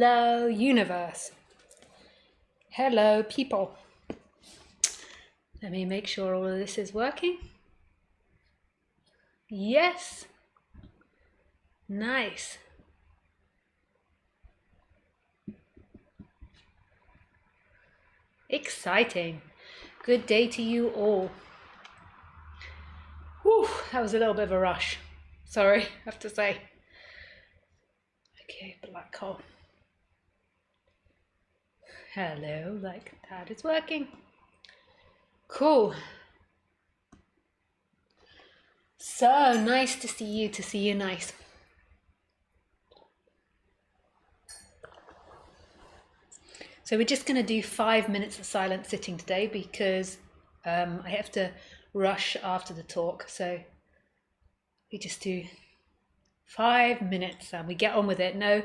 Hello, universe. Hello, people. Let me make sure all of this is working. Yes. Nice. Exciting. Good day to you all. Whew, that was a little bit of a rush. Sorry, I have to say. Okay, black hole. Hello, like that is working. Cool. So nice to see you nice. So we're just going to do 5 minutes of silent sitting today because I have to rush after the talk. So we just do 5 minutes and we get on with it. No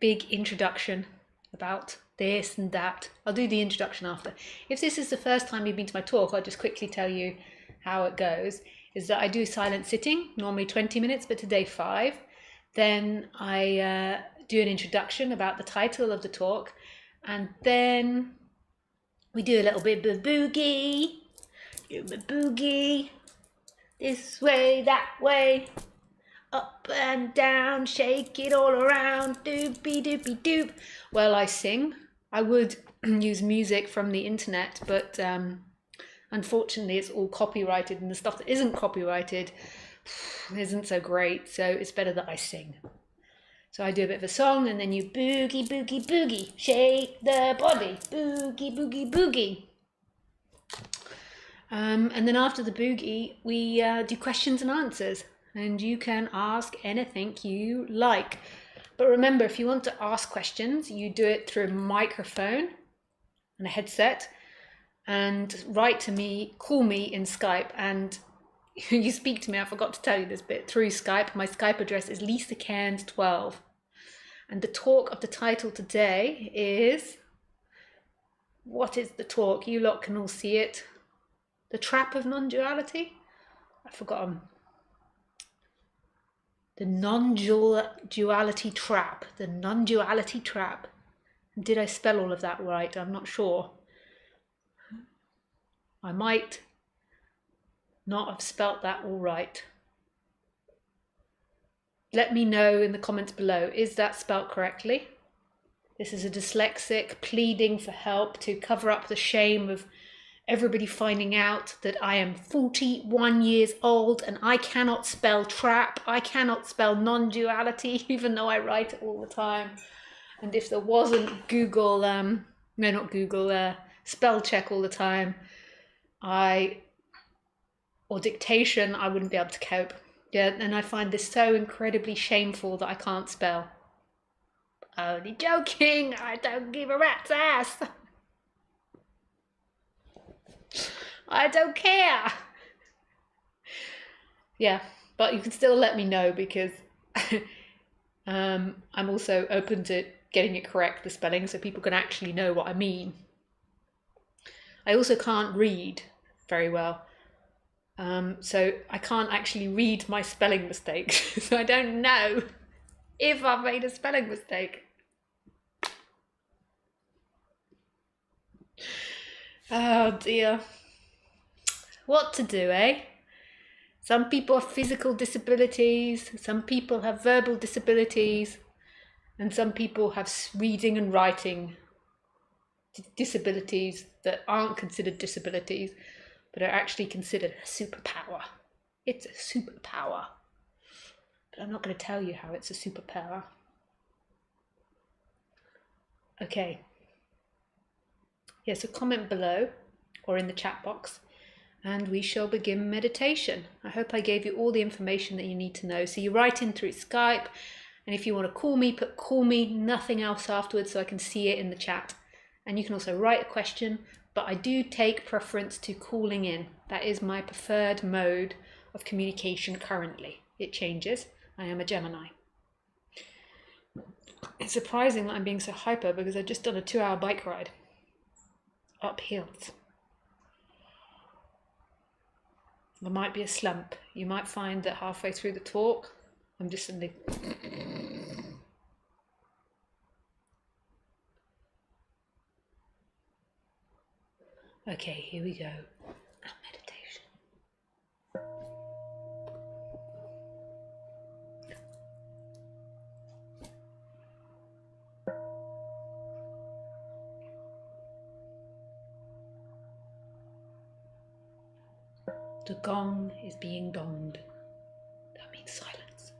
big introduction about this and that. I'll do the introduction after. If this is the first time you've been to my talk, I'll just quickly tell you how it goes. Is that I do silent sitting, normally 20 minutes, but today 5. Then I do an introduction about the title of the talk. And then we do a little bit of boogie. Boogie. This way, that way. Up and down, shake it all around. Doopy doopy doop. Well, I sing. I would use music from the internet, but unfortunately it's all copyrighted, and the stuff that isn't copyrighted isn't so great, so it's better that I sing. So I do a bit of a song, and then you boogie, boogie, boogie, shake the body, boogie, boogie, boogie. And then after the boogie, we do questions and answers, and you can ask anything you like. But remember, if you want to ask questions, you do it through a microphone and a headset, and write to me, call me in Skype, and you speak to me. I forgot to tell you this bit, through Skype. My Skype address is Lisa Cairns 12. And the talk of the title today is, what is the talk? You lot can all see it. The Trap of Non-Duality? I've forgotten. The Non-Duality Trap. The Non-Duality Trap. Did I spell all of that right? I'm not sure. I might not have spelt that all right. Let me know in the comments below, is that spelt correctly? This is a dyslexic pleading for help to cover up the shame of everybody finding out that I am 41 years old and I cannot spell trap, I cannot spell non-duality, even though I write it all the time. And if there wasn't Google, spell check all the time, or dictation, I wouldn't be able to cope. Yeah, and I find this so incredibly shameful that I can't spell. Only joking, I don't give a rat's ass. I don't care. Yeah, but you can still let me know, because I'm also open to getting it correct, the spelling, so people can actually know what I mean. I also can't read very well. So I can't actually read my spelling mistakes, so I don't know if I've made a spelling mistake. Oh dear. What to do, eh? Some people have physical disabilities, some people have verbal disabilities, and some people have reading and writing disabilities that aren't considered disabilities, but are actually considered a superpower. It's a superpower. But I'm not going to tell you how it's a superpower. Okay. Yeah, so comment below or in the chat box, and we shall begin meditation. I hope I gave you all the information that you need to know. So you write in through Skype, and if you want to call me, put call me, nothing else afterwards, so I can see it in the chat. And you can also write a question, but I do take preference to calling in. That is my preferred mode of communication currently. It changes. I am a Gemini. It's surprising that I'm being so hyper, because I've just done a 2-hour bike ride up hills. There might be a slump. You might find that halfway through the talk, I'm just suddenly Okay, here we go. Our meditation. The gong is being donged. That means silence.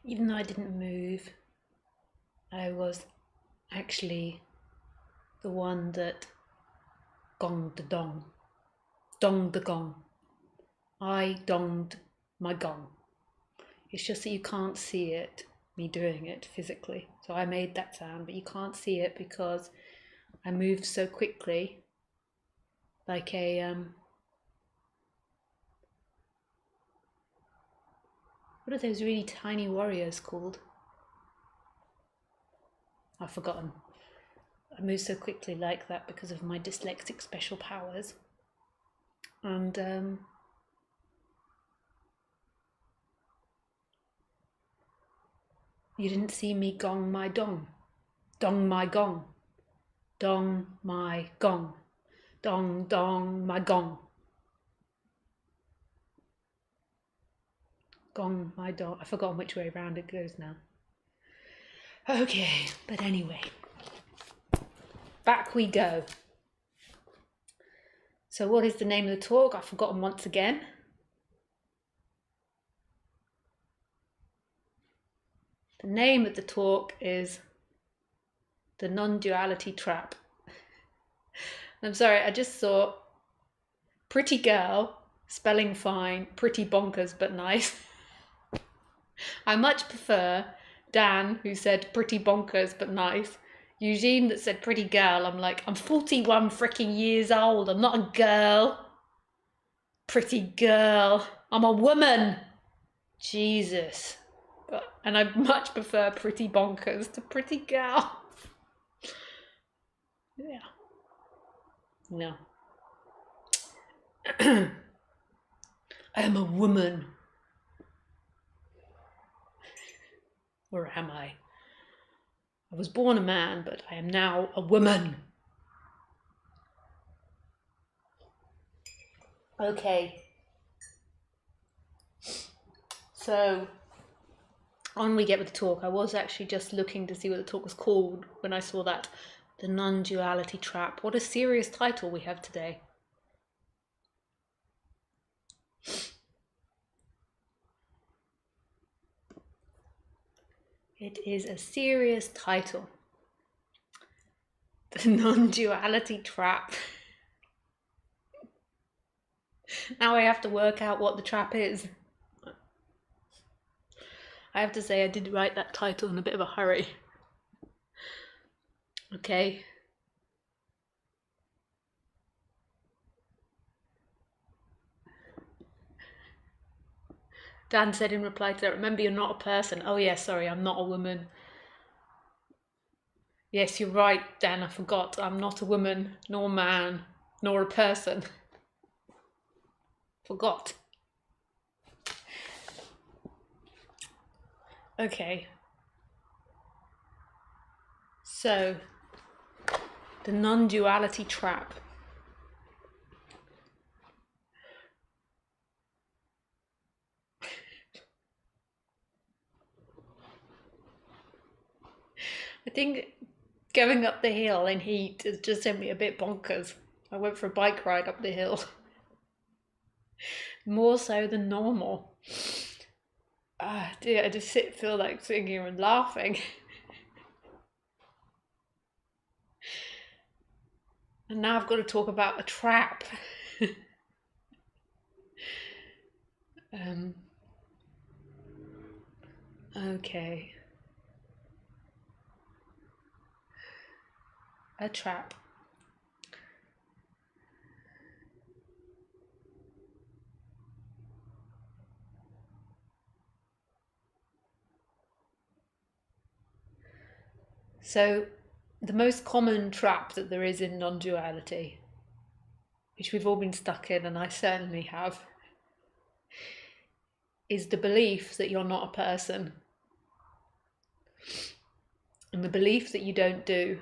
Even though I didn't move, I was actually the one that gonged the dong. Donged the gong. I donged my gong. It's just that you can't see it, me doing it physically. So I made that sound, but you can't see it because I moved so quickly, like a what are those really tiny warriors called? I've forgotten. I moved so quickly like that because of my dyslexic special powers. And you didn't see me gong my dong. Dong my gong. Dong my gong. Dong dong my gong. Gong my dong. I've forgotten which way round it goes now. Okay, but anyway. Back we go. So what is the name of the talk? I've forgotten once again. The name of the talk is The Non-Duality Trap. I'm sorry, I just saw pretty girl, spelling fine, pretty bonkers but nice. I much prefer Dan, who said pretty bonkers but nice. Eugene that said pretty girl. I'm like, I'm 41 freaking years old. I'm not a girl. Pretty girl. I'm a woman. Jesus. And I much prefer pretty bonkers to pretty girl. Yeah. No. I am a woman. Or am I? I was born a man, but I am now a woman. Okay. So, on we get with the talk. I was actually just looking to see what the talk was called when I saw that. The Non-Duality Trap. What a serious title we have today. It is a serious title. The Non-Duality Trap. Now I have to work out what the trap is. I have to say I did write that title in a bit of a hurry. Okay. Dan said in reply to that, remember you're not a person. Oh yeah, sorry, I'm not a woman. Yes, you're right, Dan, I forgot. I'm not a woman, nor a man, nor a person. Forgot. Okay. So, the non-duality trap. I think going up the hill in heat has just sent me a bit bonkers. I went for a bike ride up the hill. More so than normal. Dear, I just feel like sitting here and laughing. And now I've got to talk about a trap. Okay. A trap. So the most common trap that there is in non-duality, which we've all been stuck in, and I certainly have, is the belief that you're not a person, and the belief that you don't do,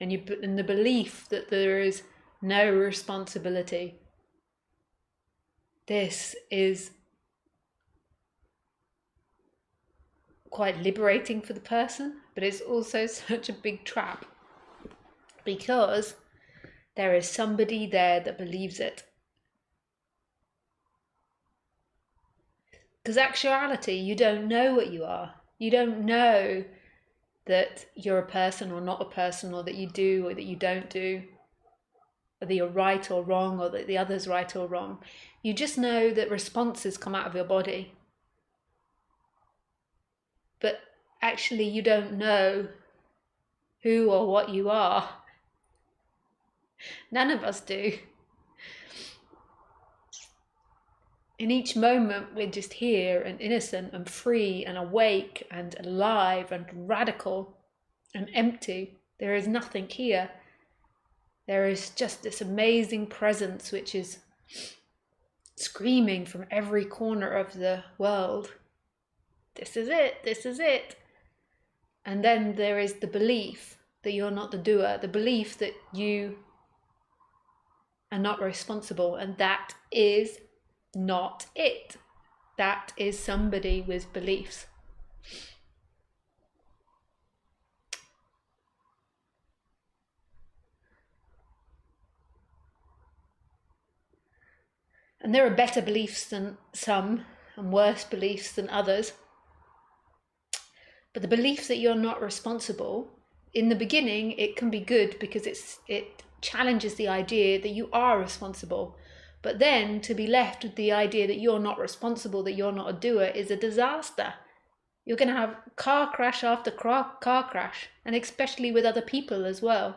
and the belief that there is no responsibility. This is quite liberating for the person, but it's also such a big trap, because there is somebody there that believes it. Because actuality, you don't know what you are. You don't know that you're a person or not a person, or that you do or that you don't do, or that you're right or wrong, or that the other's right or wrong. You just know that responses come out of your body. But actually you don't know who or what you are. None of us do. In each moment, we're just here and innocent and free and awake and alive and radical and empty. There is nothing here. There is just this amazing presence which is screaming from every corner of the world. This is it, this is it. And then there is the belief that you're not the doer, the belief that you are not responsible, and that is not it. That is somebody with beliefs. And there are better beliefs than some, and worse beliefs than others. But the belief that you're not responsible, in the beginning, it can be good because it challenges the idea that you are responsible. But then to be left with the idea that you're not responsible, that you're not a doer, is a disaster. You're going to have car crash after car crash, and especially with other people as well.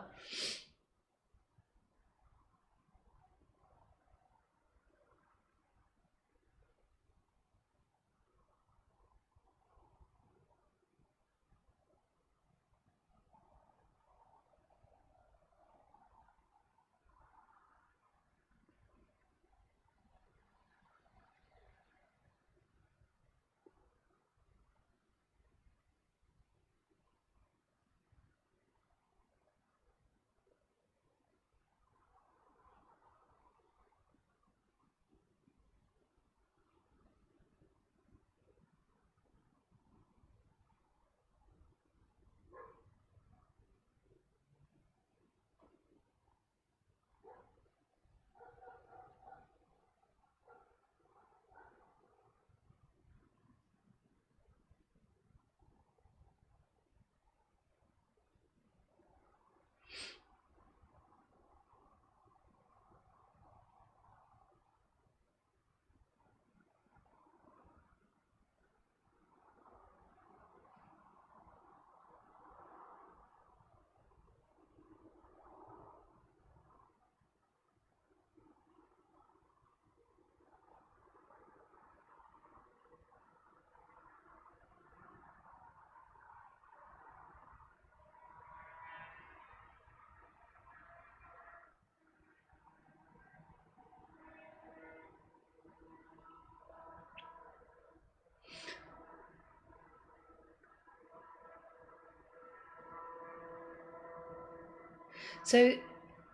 So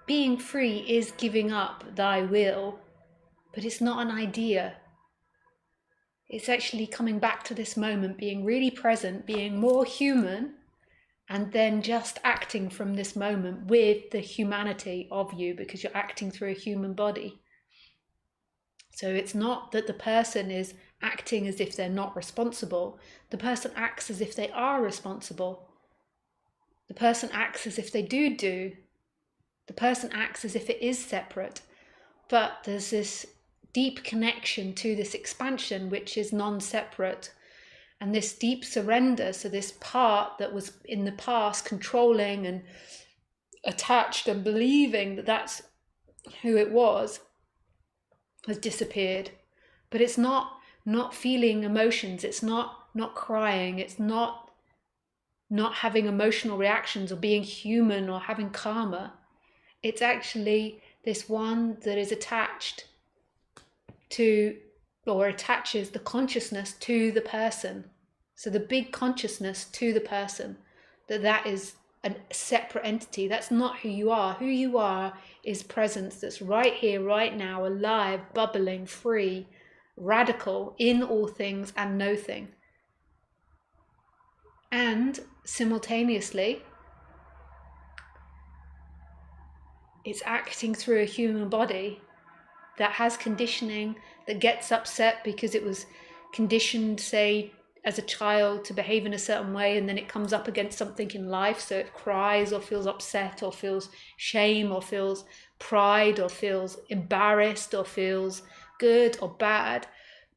being free is giving up thy will, but it's not an idea. It's actually coming back to this moment, being really present, being more human, and then just acting from this moment with the humanity of you, because you're acting through a human body. So it's not that the person is acting as if they're not responsible. The person acts as if they are responsible. The person acts as if they do. The person acts as if it is separate. But there's this deep connection to this expansion, which is non-separate, and this deep surrender. So this part that was in the past controlling and attached and believing that that's who it was, has disappeared. But it's not feeling emotions, it's not crying, it's not not having emotional reactions or being human or having karma. It's actually this one that is attached to, or attaches the consciousness to the person. So the big consciousness to the person, that is a separate entity. That's not who you are. Who you are is presence that's right here, right now, alive, bubbling, free, radical, in all things and nothing. And simultaneously, it's acting through a human body that has conditioning, that gets upset because it was conditioned, say, as a child to behave in a certain way, and then it comes up against something in life, so it cries or feels upset or feels shame or feels pride or feels embarrassed or feels good or bad.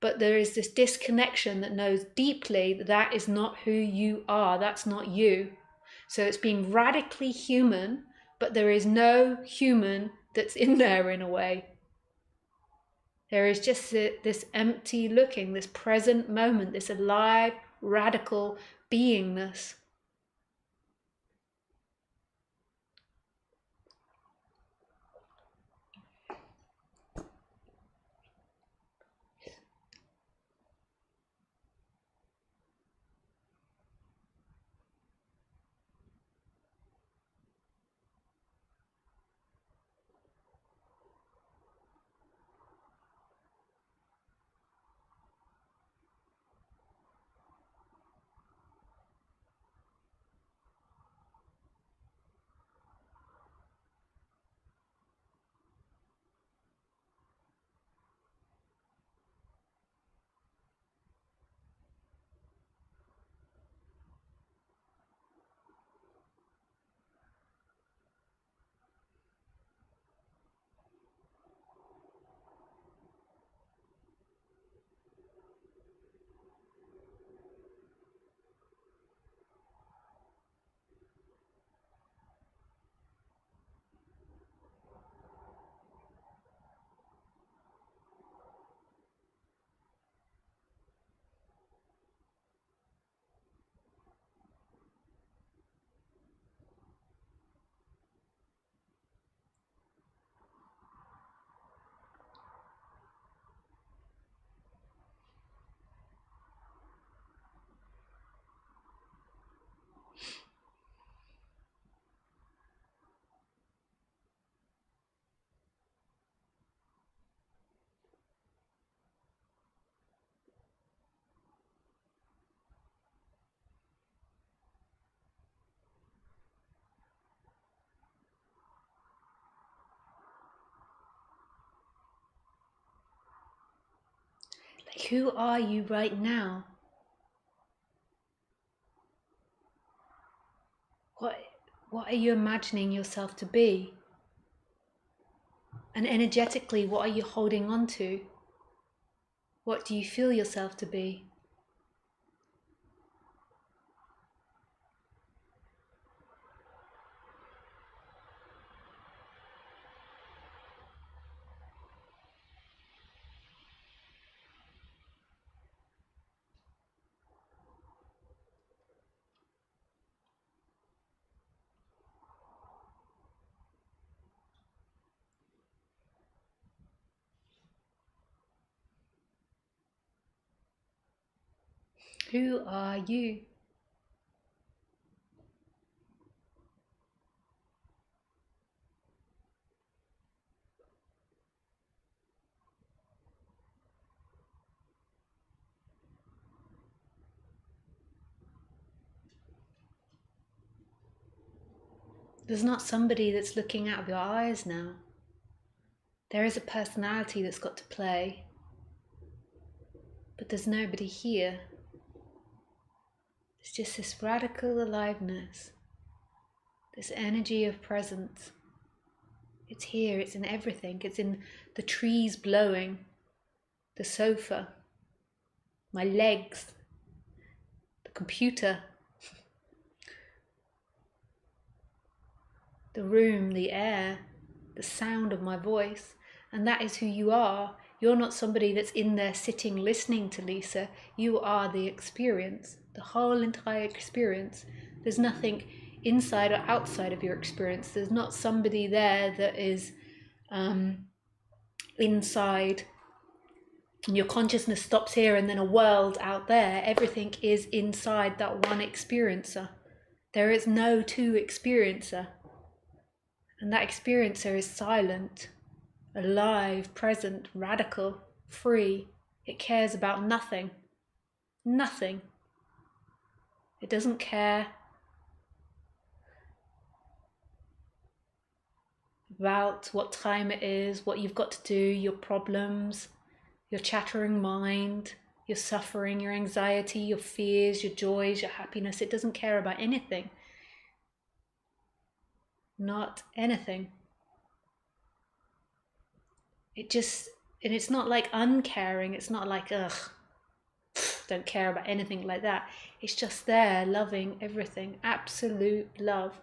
But there is this disconnection that knows deeply that that is not who you are, that's not you. So it's being radically human, but there is no human that's in there in a way. There is just this empty looking, this present moment, this alive, radical beingness. Like, who are you right now? What are you imagining yourself to be? And energetically, what are you holding on to? What do you feel yourself to be? Who are you? There's not somebody that's looking out of your eyes now. There is a personality that's got to play, but there's nobody here. It's just this radical aliveness, this energy of presence. It's here, it's in everything. It's in the trees blowing, the sofa, my legs, the computer, the room, the air, the sound of my voice. And that is who you are. You're not somebody that's in there sitting listening to Lisa. You are the experience, the whole entire experience. There's nothing inside or outside of your experience. There's not somebody there that is inside and your consciousness stops here and then a world out there. Everything is inside that one experiencer. There is no two experiencer. And that experiencer is silent, alive, present, radical, free. It cares about nothing. Nothing. It doesn't care about what time it is, what you've got to do, your problems, your chattering mind, your suffering, your anxiety, your fears, your joys, your happiness. It doesn't care about anything. Not anything. It just, and it's not like uncaring. It's not like, ugh, don't care about anything like that. It's just there, loving everything. Absolute love.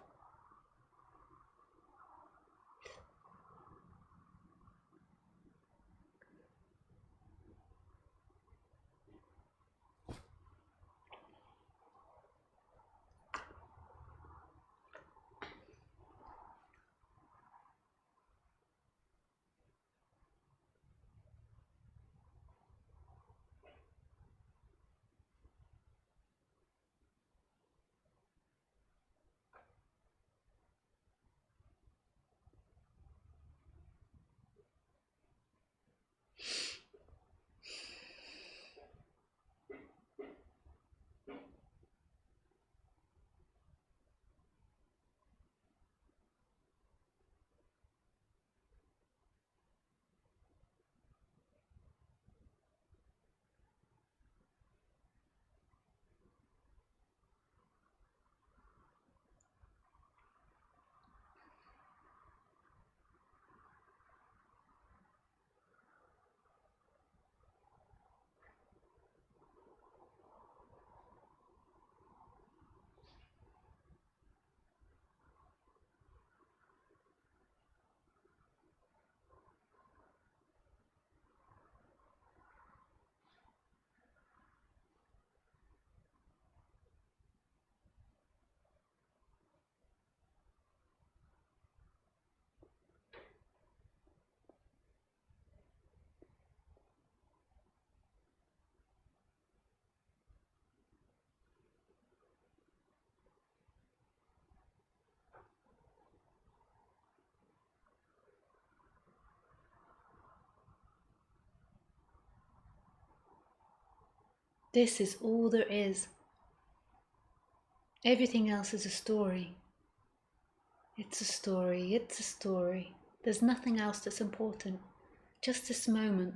This is all there is. Everything else is a story. It's a story, it's a story. There's nothing else that's important. Just this moment.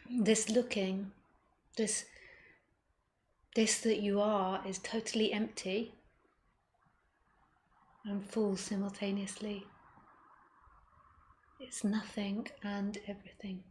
this looking, this that you are is totally empty and full simultaneously. It's nothing and everything.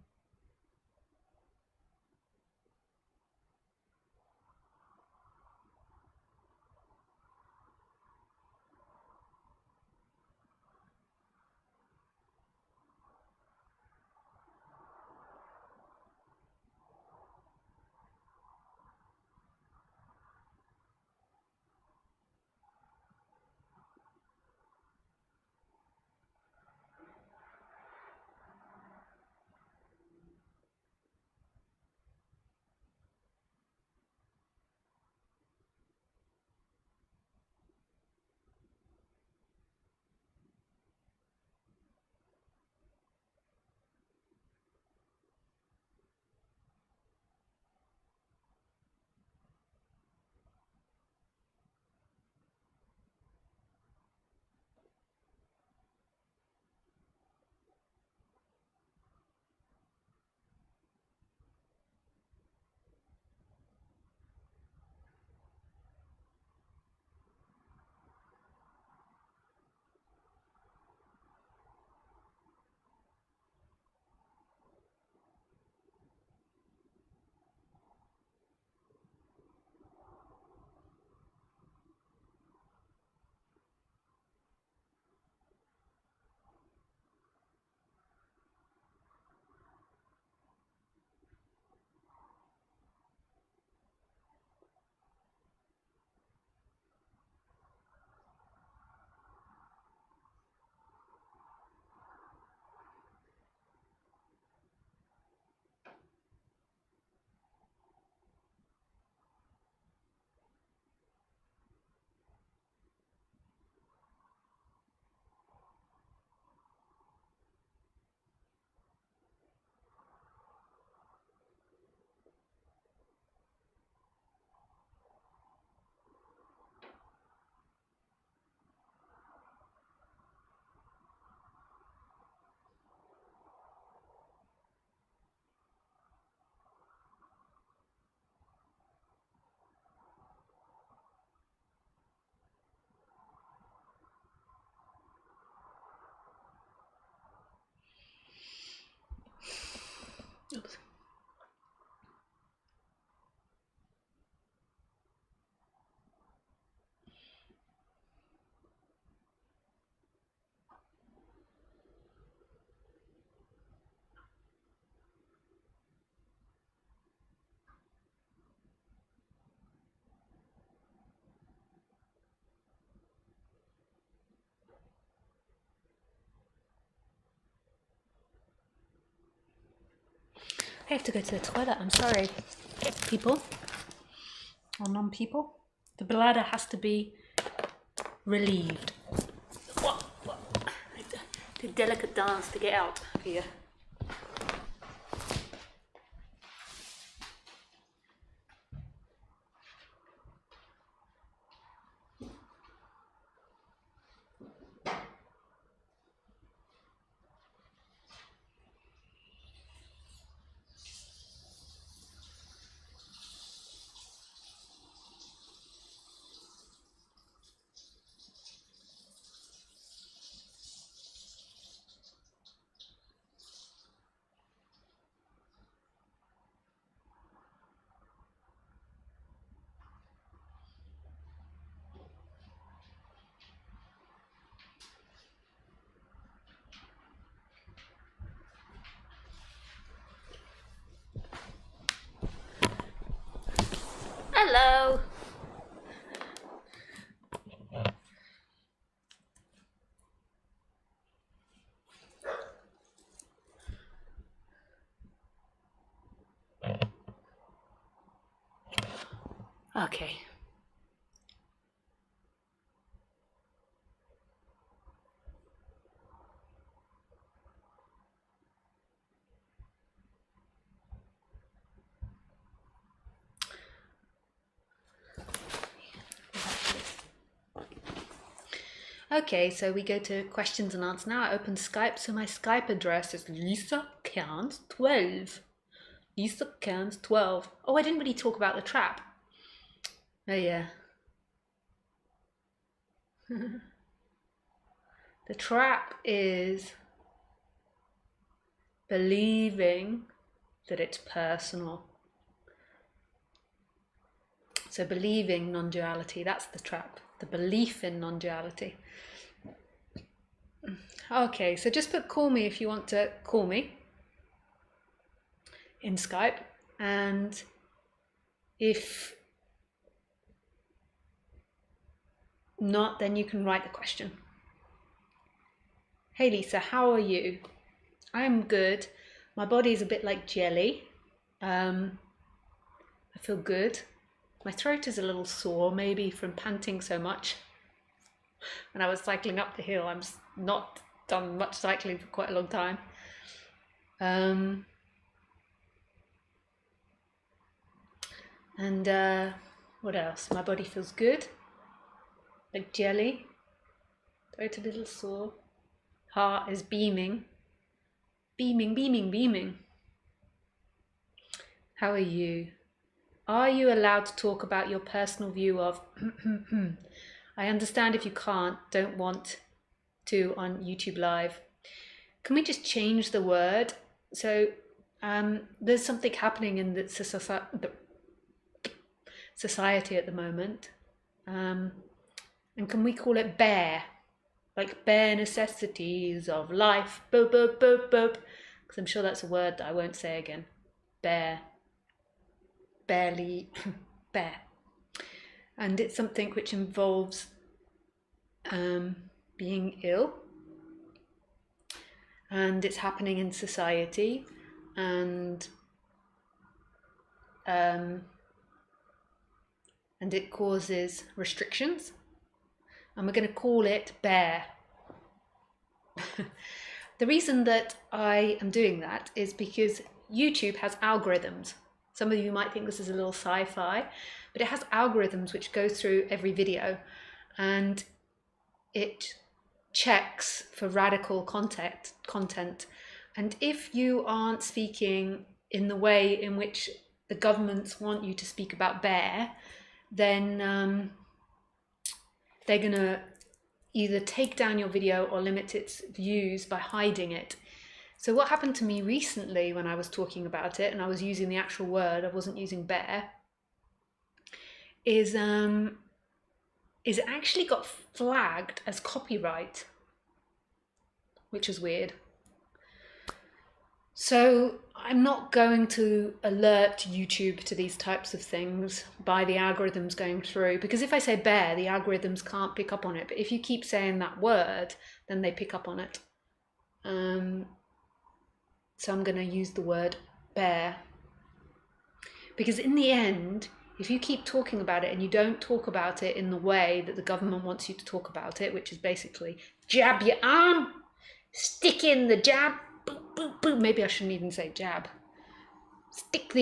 Oops. I have to go to the toilet. I'm sorry, people or non-people. The bladder has to be relieved. What? The delicate dance to get out here. Hello. Okay. Okay, so we go to questions and answers now. I open Skype, so my Skype address is Lisa Cairns 12. East of Cairns, 12. Oh, I didn't really talk about the trap. Oh, yeah. The trap is believing that it's personal. So believing non-duality, that's the trap. The belief in non-duality. Okay, so just put call me if you want to call me in Skype, and if not, then you can write the question. Hey Lisa, how are you? I'm good. My body is a bit like jelly. I feel good. My throat is a little sore, maybe from panting so much. When I was cycling up the hill, I'm not done much cycling for quite a long time. What else? My body feels good, like jelly. Throat a little sore. Heart is beaming. Beaming, beaming, beaming. How are you? Are you allowed to talk about your personal view of I understand if you can't, don't want to on YouTube Live. Can we just change the word? So there's something happening in the society at the moment. And can we call it bare? Like bare necessities of life. Boop, boop, boop, boop. Because I'm sure that's a word that I won't say again. Bare. Barely. Bare. And it's something which involves being ill. And it's happening in society. And it causes restrictions. And we're going to call it bare. The reason that I am doing that is because YouTube has algorithms. Some of you might think this is a little sci-fi, but it has algorithms which go through every video, and it checks for radical content. And if you aren't speaking in the way in which the governments want you to speak about bare, then they're going to either take down your video or limit its views by hiding it. So what happened to me recently when I was talking about it, and I was using the actual word, I wasn't using bare, is it actually got flagged as copyright, which is weird. So I'm not going to alert YouTube to these types of things by the algorithms going through, because if I say bare, the algorithms can't pick up on it. But if you keep saying that word, then they pick up on it. So I'm going to use the word bare. Because in the end, if you keep talking about it and you don't talk about it in the way that the government wants you to talk about it, which is basically jab your arm, stick in the jab, boop, boop, boop. Maybe I shouldn't even say jab. Stick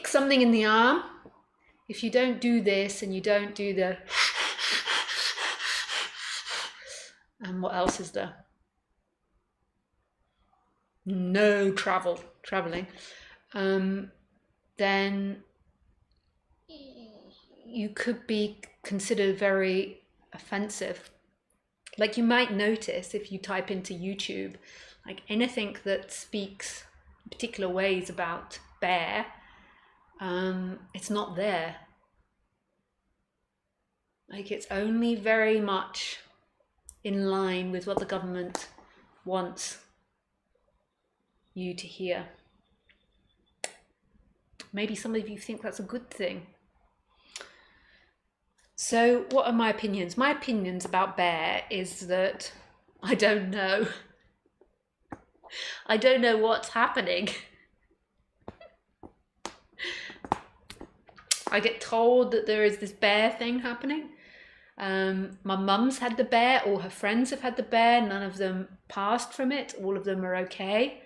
something in the arm. If you don't do this and you don't do the and what else is there? No traveling. Then you could be considered very offensive. Like you might notice if you type into YouTube, like anything that speaks in particular ways about bare, it's not there. Like it's only very much in line with what the government wants you to hear. Maybe some of you think that's a good thing. So what are my opinions? My opinions about bare is that I don't know. I don't know what's happening. I get told that there is this bare thing happening. My mum's had the bare, all her friends have had the bare, none of them passed from it, all of them are okay.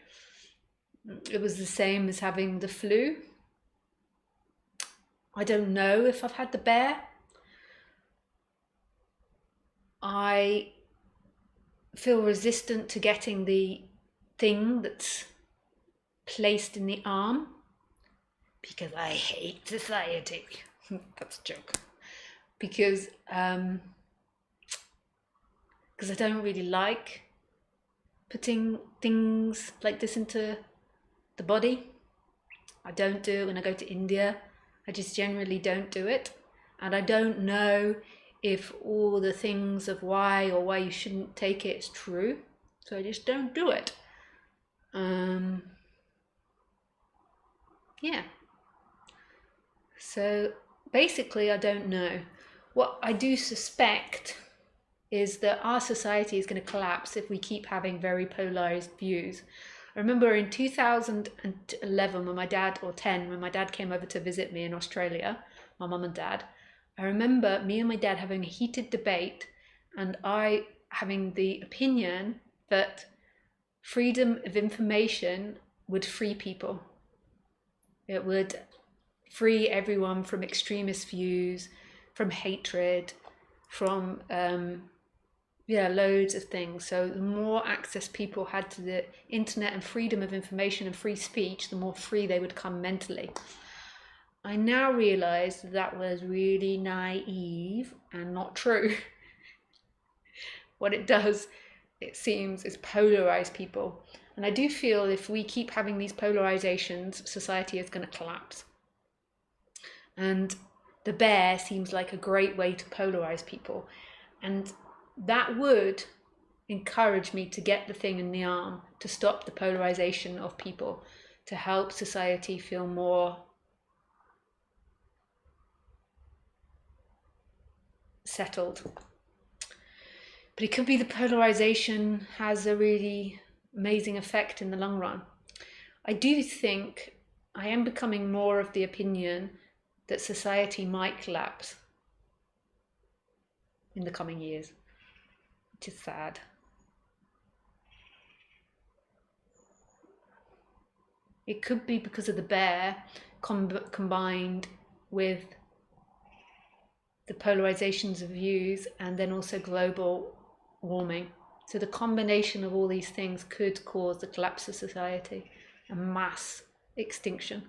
It was the same as having the flu. I don't know if I've had the bare. I feel resistant to getting the thing that's placed in the arm. because I hate society. That's a joke. Because I don't really like putting things like this into the body. I don't do it when I go to India. I just generally don't do it. And I don't know if all the things of why you shouldn't take it is true. So I just don't do it. Yeah. So basically, I don't know. What I do suspect is that our society is going to collapse if we keep having very polarized views. I remember in 2011 when my dad, or 10, when my dad came over to visit me in Australia, my mum and dad, I remember me and my dad having a heated debate and I having the opinion that freedom of information would free people. It would free everyone from extremist views, from hatred, from loads of things. So the more access people had to the internet and freedom of information and free speech, the more free they would come mentally. I now realize that was really naive and not true. What it does, it seems, is polarize people. And I do feel if we keep having these polarizations, society is going to collapse. And the bear seems like a great way to polarize people. And that would encourage me to get the thing in the arm, to stop the polarization of people, to help society feel more settled. But it could be the polarization has a really amazing effect in the long run. I do think I am becoming more of the opinion that society might collapse in the coming years, which is sad. It could be because of the bear combined with the polarizations of views and then also global warming. So the combination of all these things could cause the collapse of society and mass extinction.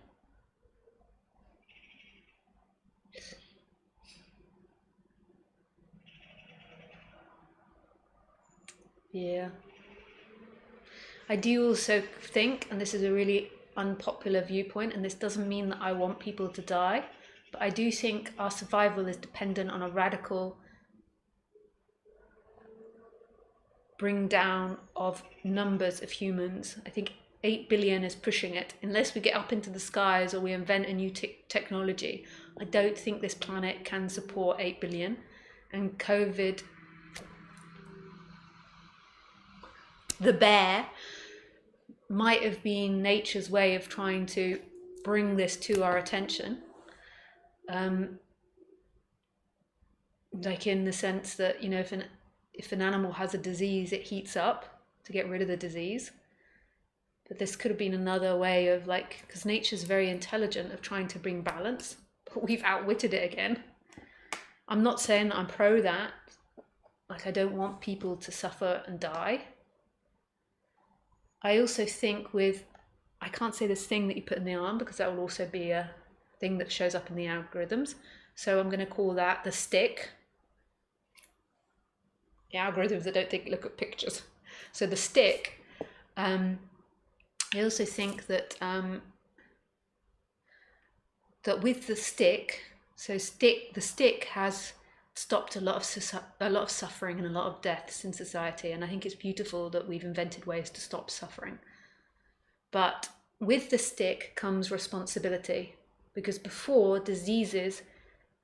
Yeah. I do also think, and this is a really unpopular viewpoint, and this doesn't mean that I want people to die, but I do think our survival is dependent on a radical bring down of numbers of humans. I think 8 billion is pushing it. Unless we get up into the skies or we invent a new technology, I don't think this planet can support 8 billion. And COVID, the bear, might have been nature's way of trying to bring this to our attention. Like in the sense that, you know, if an animal has a disease, it heats up to get rid of the disease. But this could have been another way of, like, because nature's very intelligent of trying to bring balance, but we've outwitted it again. I'm not saying that I'm pro that. Like, I don't want people to suffer and die. I also think I can't say this thing that you put in the arm because that will also be a thing that shows up in the algorithms. So I'm going to call that the stick. The algorithms, I don't think, look at pictures. So the stick, I also think that that with the stick, the stick has stopped a lot of suffering and a lot of deaths in society, and I think it's beautiful that we've invented ways to stop suffering. But with the stick comes responsibility, because before, diseases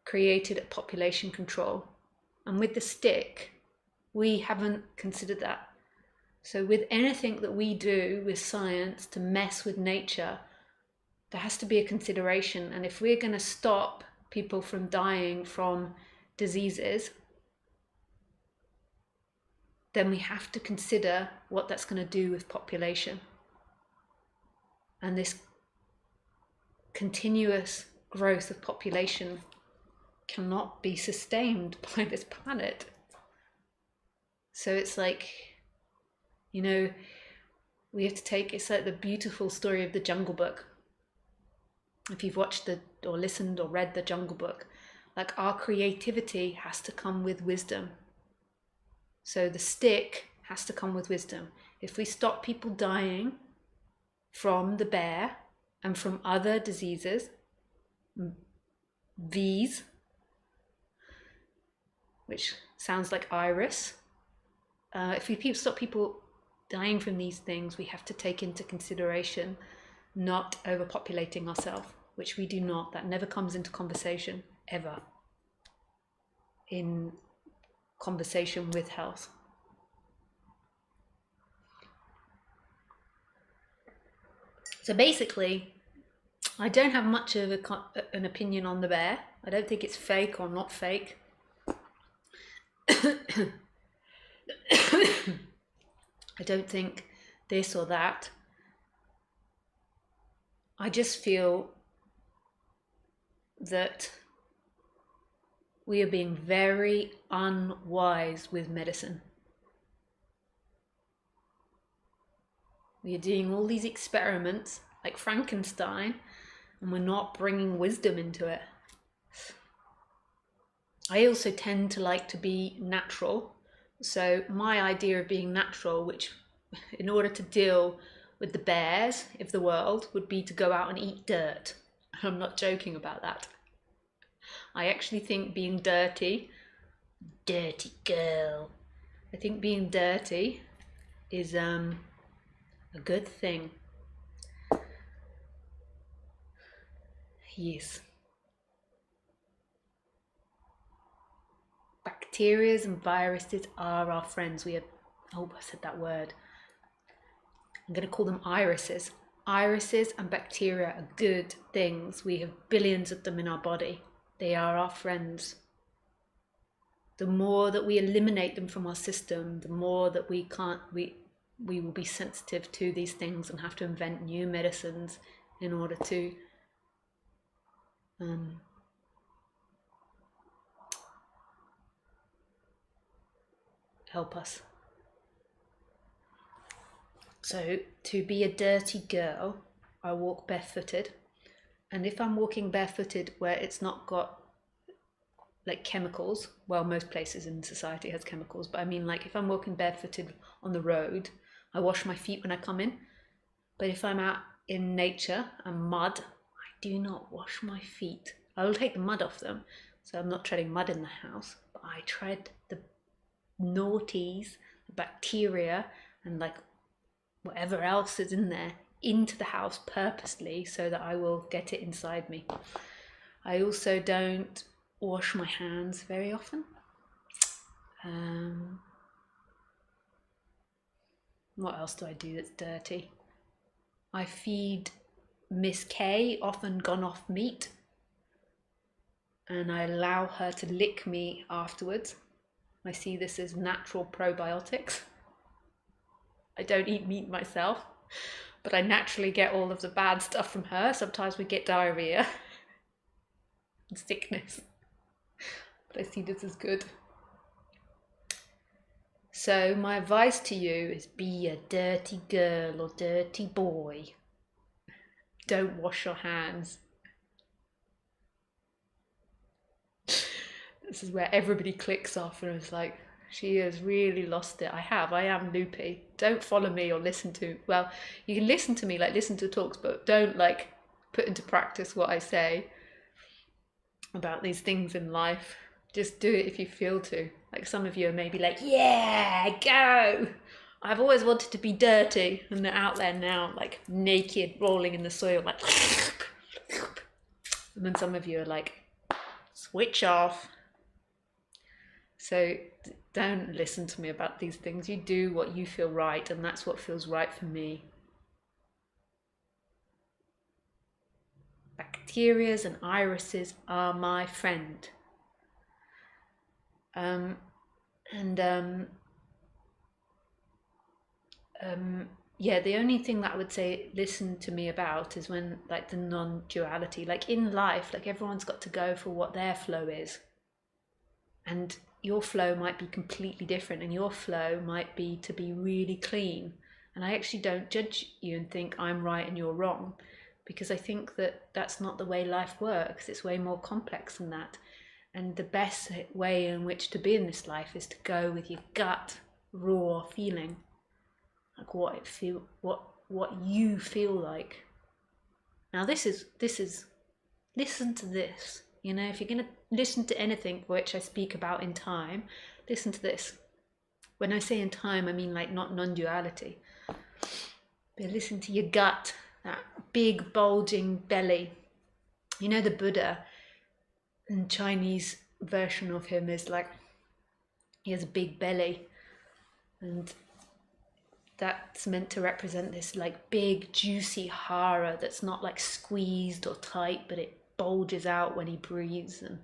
created population control, and with the stick we haven't considered that. So with anything that we do with science to mess with nature, there has to be a consideration. And if we're going to stop people from dying from diseases, then we have to consider what that's going to do with population. And this continuous growth of population cannot be sustained by this planet. So it's like, you know, we have to take, it's like the beautiful story of the Jungle Book. if you've watched or listened or read the Jungle Book, like our creativity has to come with wisdom. So the stick has to come with wisdom. If we stop people dying from the bear and from other diseases, V's, which sounds like iris, if we stop people dying from these things, we have to take into consideration not overpopulating ourselves, which we do not. That never comes into conversation, ever, in conversation with health. So basically, I don't have much of an opinion on the bear. I don't think it's fake or not fake. I don't think this or that. I just feel that we are being very unwise with medicine. We are doing all these experiments like Frankenstein, and we're not bringing wisdom into it. I also tend to like to be natural. So my idea of being natural, which in order to deal with the bears of the world, would be to go out and eat dirt. I'm not joking about that. I actually think being dirty girl, I think being dirty is a good thing. Yes. Bacteria and viruses are our friends. I said that word. I'm going to call them irises. Irises and bacteria are good things. We have billions of them in our body. They are our friends. The more that we eliminate them from our system, the more that we will be sensitive to these things and have to invent new medicines in order to help us. So to be a dirty girl, I walk barefooted. And if I'm walking barefooted where it's not got like chemicals, well, most places in society has chemicals, but I mean, like if I'm walking barefooted on the road, I wash my feet when I come in. But if I'm out in nature and mud, I do not wash my feet. I will take the mud off them, so I'm not treading mud in the house, but I tread the naughties, the bacteria, and like whatever else is in there into the house purposely so that I will get it inside me. I also don't wash my hands very often. What else do I do that's dirty? I feed Miss K often gone off meat, and I allow her to lick me afterwards. I see this as natural probiotics. I don't eat meat myself, but I naturally get all of the bad stuff from her. Sometimes we get diarrhea and sickness, but I see this as good. So my advice to you is be a dirty girl or dirty boy. Don't wash your hands. This is where everybody clicks off and is like, she has really lost it. I am loopy. Don't follow me or listen to, well, you can listen to me, like listen to talks, but don't like put into practice what I say about these things in life. Just do it if you feel to. Like some of you are maybe like, yeah, go. I've always wanted to be dirty, and they're out there now, like naked, rolling in the soil, like, and then some of you are like, switch off. So don't listen to me about these things. You do what you feel right, and that's what feels right for me. Bacterias and irises are my friend. Yeah, the only thing that I would say listen to me about is when like the non-duality, like in life, like everyone's got to go for what their flow is, and your flow might be completely different, and your flow might be to be really clean. And I actually don't judge you and think I'm right and you're wrong, because I think that that's not the way life works. It's way more complex than that. And the best way in which to be in this life is to go with your gut, raw feeling, like what you feel like. Now this is listen to this. You know, if you're going to listen to anything which I speak about in time, listen to this. When I say in time, I mean like not non-duality. But listen to your gut, that big bulging belly. You know, the Buddha, and Chinese version of him is like, he has a big belly, and that's meant to represent this like big juicy hara that's not like squeezed or tight, but it bulges out when he breathes, and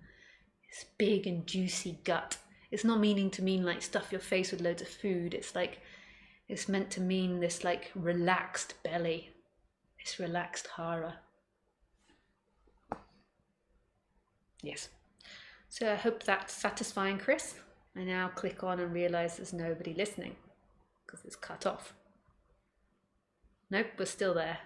this big and juicy gut. It's not meaning to mean like stuff your face with loads of food. It's like, it's meant to mean this like relaxed belly, this relaxed hara. Yes. So I hope that's satisfying, Chris. I now click on and realize there's nobody listening because it's cut off. Nope, we're still there.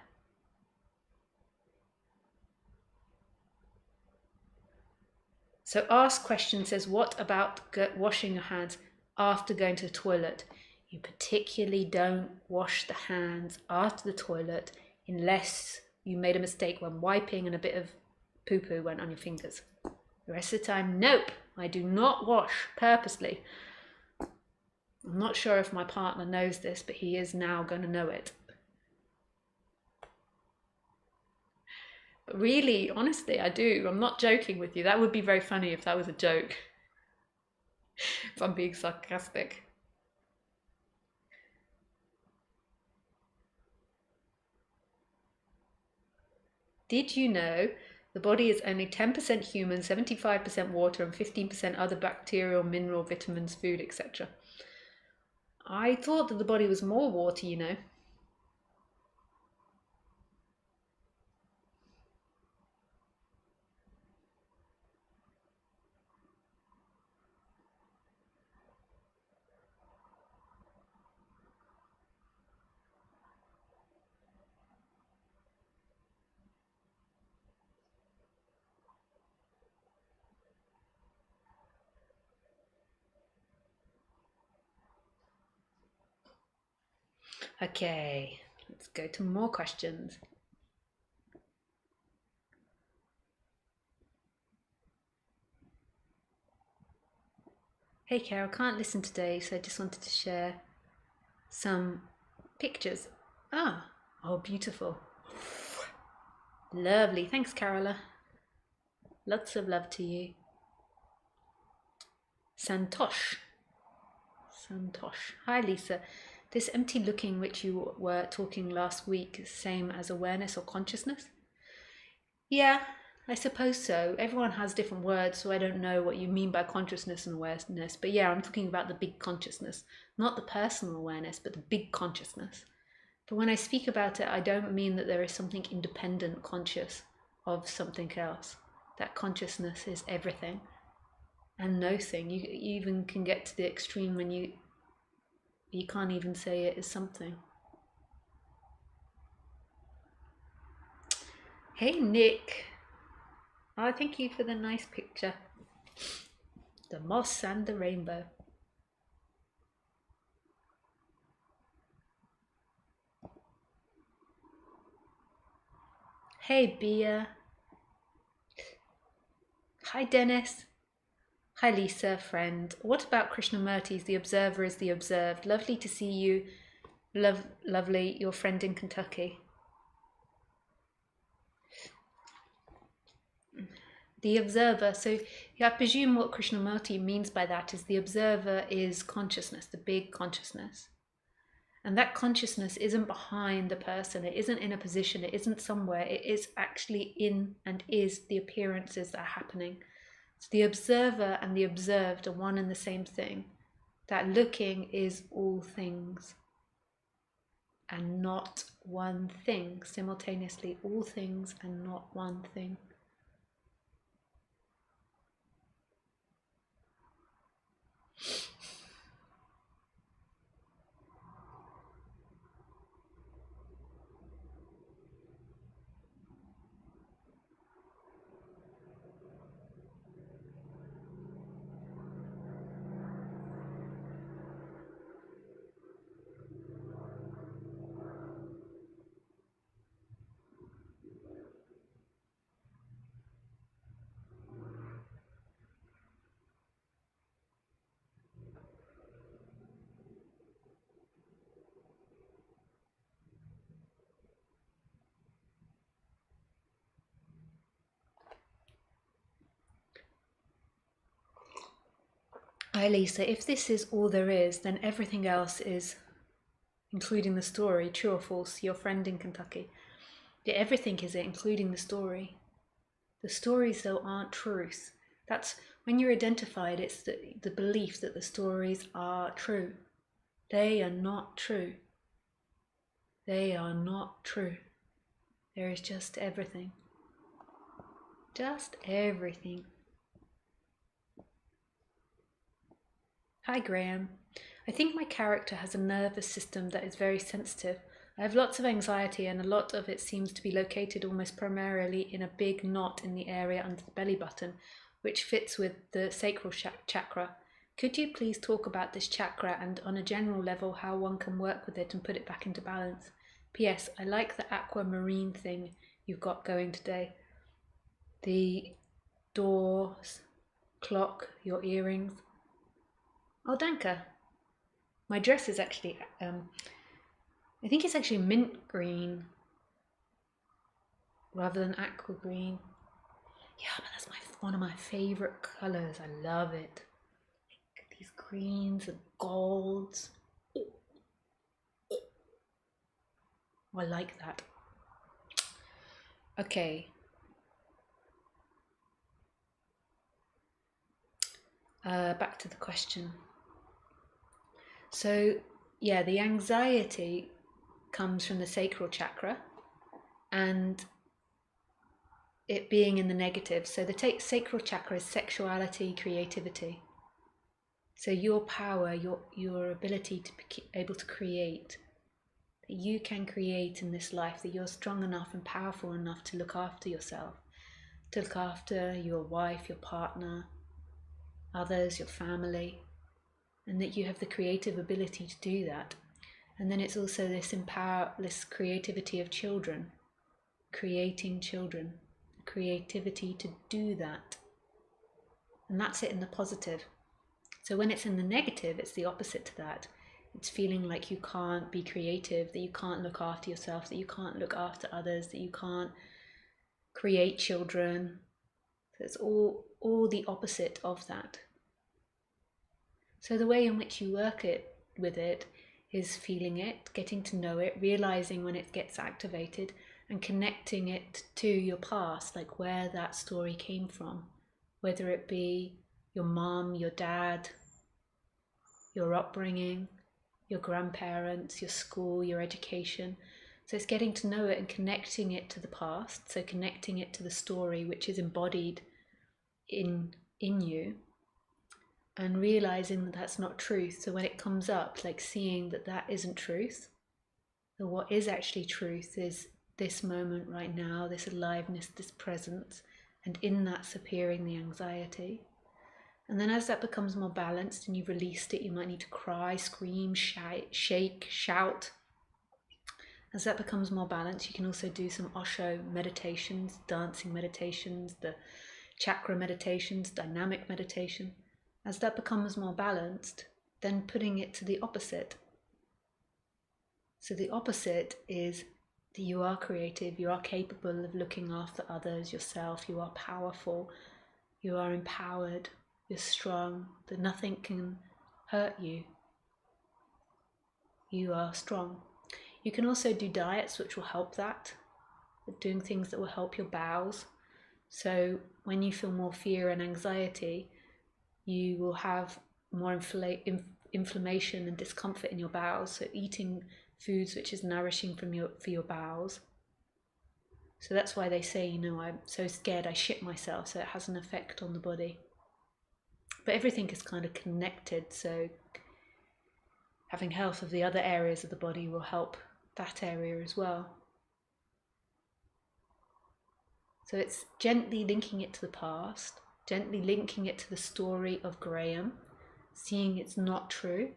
So Ask Question says, what about washing your hands after going to the toilet? You particularly don't wash the hands after the toilet unless you made a mistake when wiping and a bit of poo-poo went on your fingers. The rest of the time, nope, I do not wash purposely. I'm not sure if my partner knows this, but he is now going to know it. But really, honestly, I do. I'm not joking with you. That would be very funny if that was a joke. If I'm being sarcastic. Did you know the body is only 10% human, 75% water, and 15% other bacterial, mineral, vitamins, food, etc.? I thought that the body was more water, you know. Okay, let's go to more questions. Hey Carol, can't listen today, so I just wanted to share some pictures. Oh, beautiful. Lovely. Thanks, Carola. Lots of love to you. Santosh. Hi, Lisa. This empty looking which you were talking last week is the same as awareness or consciousness? Yeah, I suppose so. Everyone has different words, so I don't know what you mean by consciousness and awareness. But yeah, I'm talking about the big consciousness, not the personal awareness, but the big consciousness. But when I speak about it, I don't mean that there is something independent conscious of something else. That consciousness is everything and no thing. You even can get to the extreme when you can't even say it is something. Hey Nick. Oh, thank you for the nice picture. The moss and the rainbow. Hey Bia. Hi Dennis. Hi Lisa, friend. What about Krishnamurti's The Observer is the Observed? Lovely to see you. Lovely, your friend in Kentucky. The observer, so I presume what Krishnamurti means by that is the observer is consciousness, the big consciousness. And that consciousness isn't behind the person, it isn't in a position, it isn't somewhere, it is actually in and is the appearances that are happening. So the observer and the observed are one and the same thing. That looking is all things and not one thing, simultaneously all things and not one thing. Hi Lisa, if this is all there is, then everything else is, including the story, true or false, your friend in Kentucky. Yeah, everything is it, including the story. The stories, though, aren't truth. That's when you're identified, it's the belief that the stories are true. They are not true. They are not true. There is just everything. Just everything. Hi Graham. I think my character has a nervous system that is very sensitive. I have lots of anxiety and a lot of it seems to be located almost primarily in a big knot in the area under the belly button, which fits with the sacral chakra. Could you please talk about this chakra and on a general level how one can work with it and put it back into balance? P.S. I like the aquamarine thing you've got going today. The doors, clock, your earrings. Oh, danke. My dress is actually, I think it's actually mint green rather than aqua green. Yeah, but that's one of my favorite colors. I love it. Like these greens and golds. Oh, I like that. Okay. Back to the question. So, yeah, the anxiety comes from the sacral chakra and it being in the negative. So the sacral chakra is sexuality, creativity. So your power, your ability to be able to create, that you can create in this life, that you're strong enough and powerful enough to look after yourself, to look after your wife, your partner, others, your family, and that you have the creative ability to do that. And then it's also this creativity of children, creating children, the creativity to do that. And that's it in the positive. So when it's in the negative, it's the opposite to that. It's feeling like you can't be creative, that you can't look after yourself, that you can't look after others, that you can't create children. So it's all the opposite of that. So the way in which you work with it is feeling it, getting to know it, realizing when it gets activated and connecting it to your past, like where that story came from, whether it be your mom, your dad, your upbringing, your grandparents, your school, your education. So it's getting to know it and connecting it to the past, so connecting it to the story which is embodied in you, and realizing that that's not truth. So when it comes up, like seeing that that isn't truth, that what is actually truth is this moment right now, this aliveness, this presence, and in that's appearing the anxiety. And then as that becomes more balanced and you've released it, you might need to cry, scream, shake, shout. As that becomes more balanced, you can also do some Osho meditations, dancing meditations, the chakra meditations, dynamic meditation. As that becomes more balanced, then putting it to the opposite. So the opposite is that you are creative, you are capable of looking after others, yourself, you are powerful, you are empowered, you're strong, that nothing can hurt you. You are strong. You can also do diets which will help that, doing things that will help your bowels. So when you feel more fear and anxiety, you will have more inflammation and discomfort in your bowels. So eating foods which is nourishing for your bowels. So that's why they say, I'm so scared I shit myself, so it has an effect on the body. But everything is kind of connected, so having health of the other areas of the body will help that area as well. So it's gently linking it to the past, gently linking it to the story of Graham, seeing it's not true,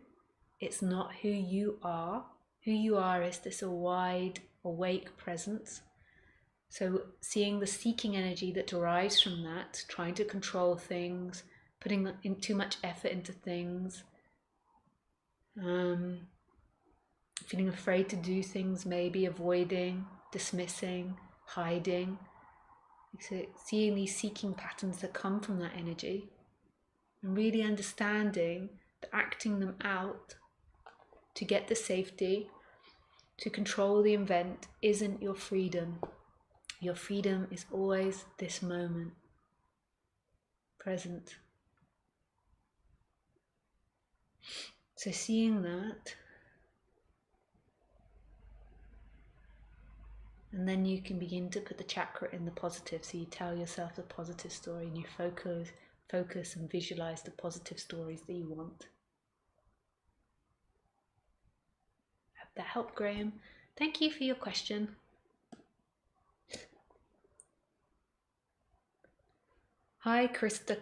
it's not who you are. Who you are is this a wide, awake presence. So seeing the seeking energy that derives from that, trying to control things, putting in too much effort into things, feeling afraid to do things, maybe avoiding, dismissing, hiding. So seeing these seeking patterns that come from that energy, and really understanding that acting them out to get the safety, to control the event, isn't your freedom. Your freedom is always this moment, present. So seeing that, and then you can begin to put the chakra in the positive. So you tell yourself the positive story and you focus and visualize the positive stories that you want. Hope that helped, Graham. Thank you for your question. Hi, Krista.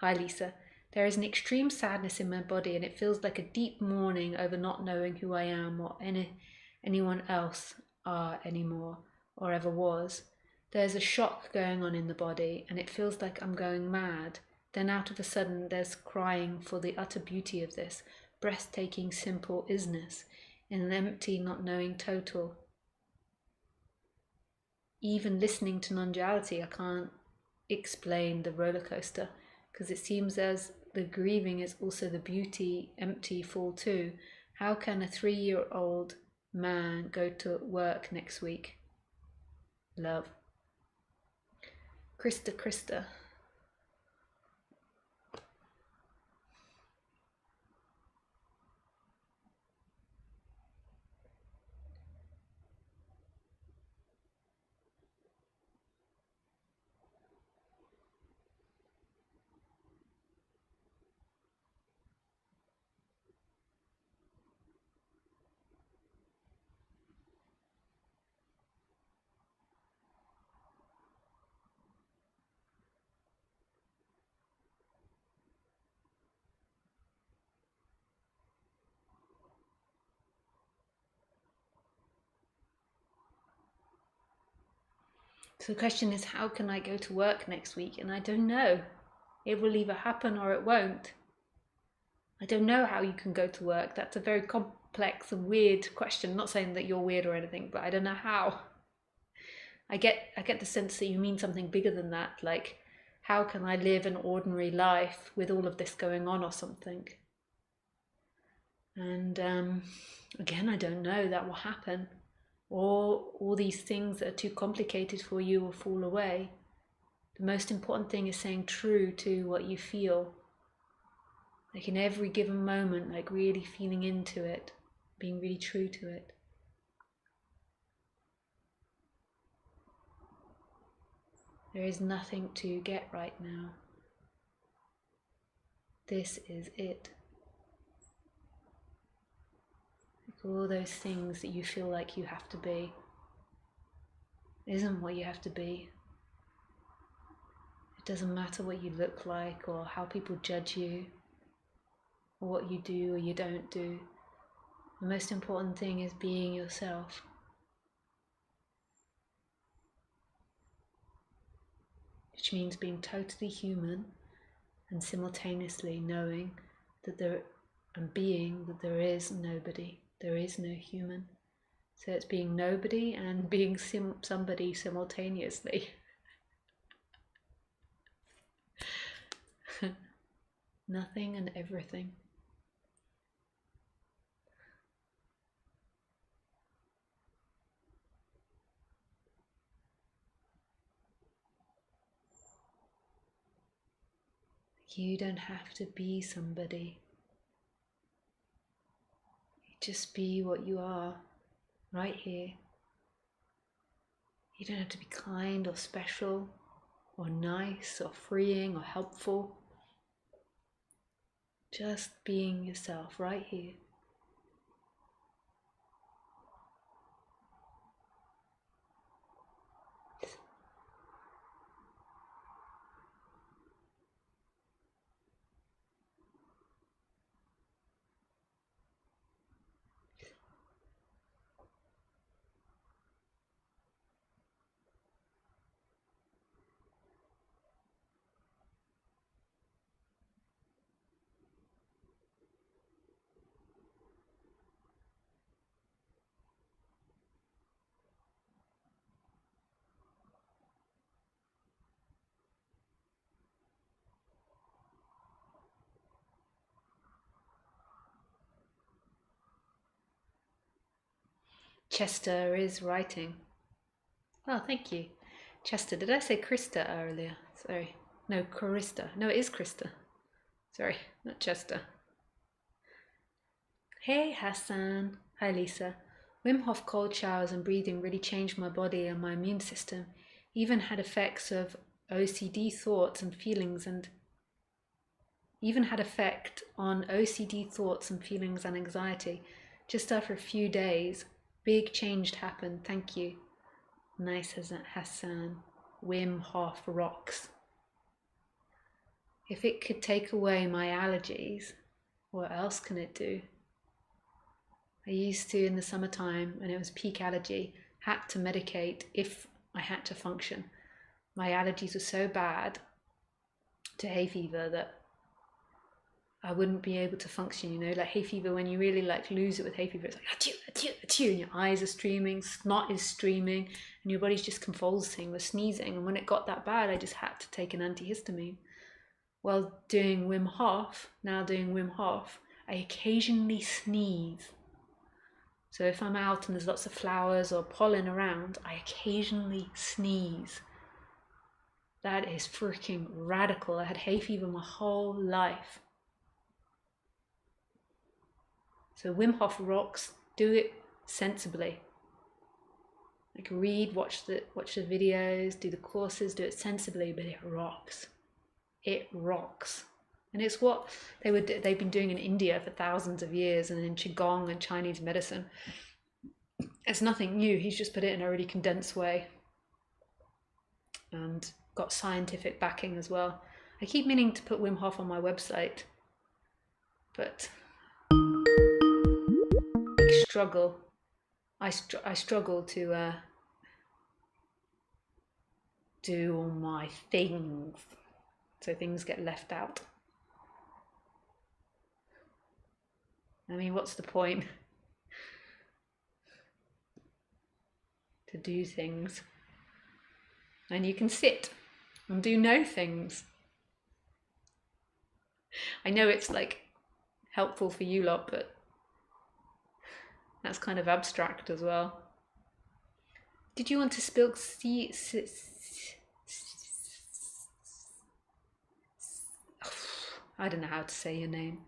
Hi, Lisa. There is an extreme sadness in my body and it feels like a deep mourning over not knowing who I am or anyone else are anymore or ever was. There's a shock going on in the body and it feels like I'm going mad. Then out of a sudden there's crying for the utter beauty of this, breathtaking simple isness in an empty not knowing total. Even listening to non-duality, I can't explain the roller coaster because it seems as the grieving is also the beauty empty fall too. How can a 3-year-old man go to work next week? Love. Krista. So the question is, how can I go to work next week? And I don't know. It will either happen or it won't. I don't know how you can go to work. That's a very complex and weird question. I'm not saying that you're weird or anything, but I don't know how. I get the sense that you mean something bigger than that, like how can I live an ordinary life with all of this going on or something. And again, I don't know, that will happen. Or all these things that are too complicated for you will fall away. The most important thing is staying true to what you feel. Like in every given moment, like really feeling into it, being really true to it. There is nothing to get right now. This is it. Like all those things that you feel like you have to be isn't what you have to be. It doesn't matter what you look like or how people judge you or what you do or you don't do. The most important thing is being yourself. Which means being totally human and simultaneously knowing that there is nobody, there is no human. So it's being nobody and being somebody simultaneously. Nothing and everything. You don't have to be somebody. You just be what you are, right here. You don't have to be kind or special or nice or freeing or helpful. Just being yourself right here. Chester is writing. Oh, thank you. Chester, did I say Krista earlier? Sorry. No, Carista. No, it is Krista. Sorry, not Chester. Hey, Hassan. Hi, Lisa. Wim Hof cold showers and breathing really changed my body and my immune system. Even had effects of OCD thoughts and feelings and anxiety. Just after a few days, big change happened. Thank you. Nice, Hassan. Wim Hof rocks. If it could take away my allergies, what else can it do? I used to, in the summertime, when it was peak allergy, had to medicate if I had to function. My allergies were so bad to hay fever that I wouldn't be able to function, you know, like hay fever, when you really like lose it with hay fever, it's like achoo, achoo, achoo, and your eyes are streaming, snot is streaming, and your body's just convulsing with sneezing. And when it got that bad, I just had to take an antihistamine. While doing Wim Hof, I occasionally sneeze. So if I'm out and there's lots of flowers or pollen around, I occasionally sneeze. That is freaking radical. I had hay fever my whole life. So Wim Hof rocks. Do it sensibly. Like read, watch the videos, do the courses, do it sensibly, but it rocks. It rocks. And it's what they've been doing in India for thousands of years, and in Qigong and Chinese medicine. It's nothing new. He's just put it in a really condensed way and got scientific backing as well. I keep meaning to put Wim Hof on my website, but I struggle to do all my things, so things get left out. I mean, what's the point to do things? And you can sit and do no things. I know it's like helpful for you lot, but that's kind of abstract as well. Did you want to spill I don't know how to say your name.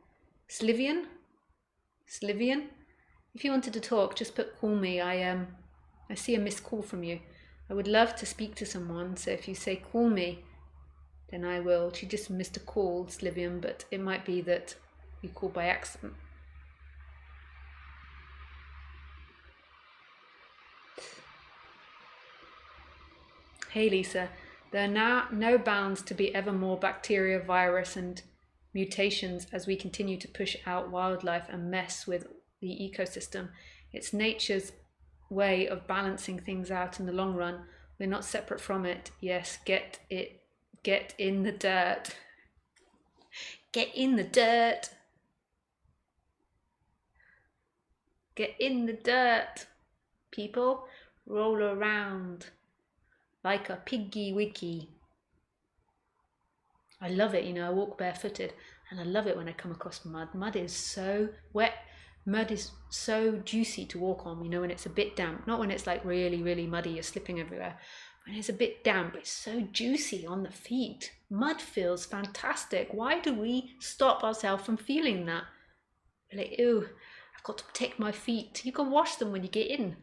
Slivian? If you wanted to talk, just call me. I see a missed call from you. I would love to speak to someone, so if you say call me, then I will. She just missed a call, Slivian, but it might be that you called by accident. Hey Lisa, there are now no bounds to be ever more bacteria, virus and mutations as we continue to push out wildlife and mess with the ecosystem. It's nature's way of balancing things out in the long run. We're not separate from it. Yes, get in the dirt. Get in the dirt. Get in the dirt, people. Roll around like a piggy wiggy. I love it, you know, I walk barefooted and I love it when I come across mud. Mud is so wet. Mud is so juicy to walk on, you know, when it's a bit damp. Not when it's like really, really muddy, you're slipping everywhere. When it's a bit damp, it's so juicy on the feet. Mud feels fantastic. Why do we stop ourselves from feeling that? We're like, ew, I've got to protect my feet. You can wash them when you get in.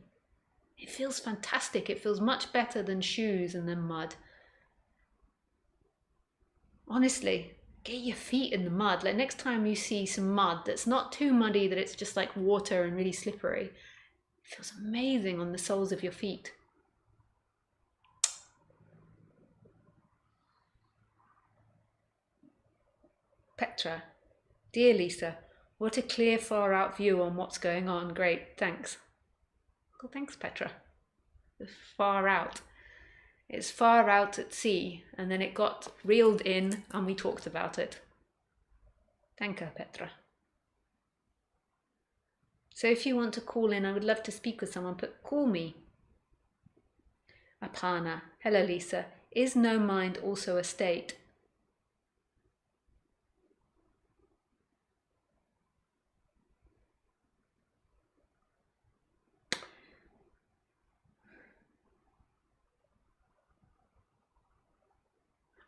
It feels fantastic. It feels much better than shoes and then mud. Honestly, get your feet in the mud. Like next time you see some mud that's not too muddy that it's just like water and really slippery, it feels amazing on the soles of your feet. Petra, dear Lisa, what a clear far out view on what's going on. Great, thanks. Well, thanks Petra. It's far out. It's far out at sea, and then it got reeled in and we talked about it. Thank you, Petra. So if you want to call in, I would love to speak with someone, but call me. Apana. Hello, Lisa. Is no mind also a state?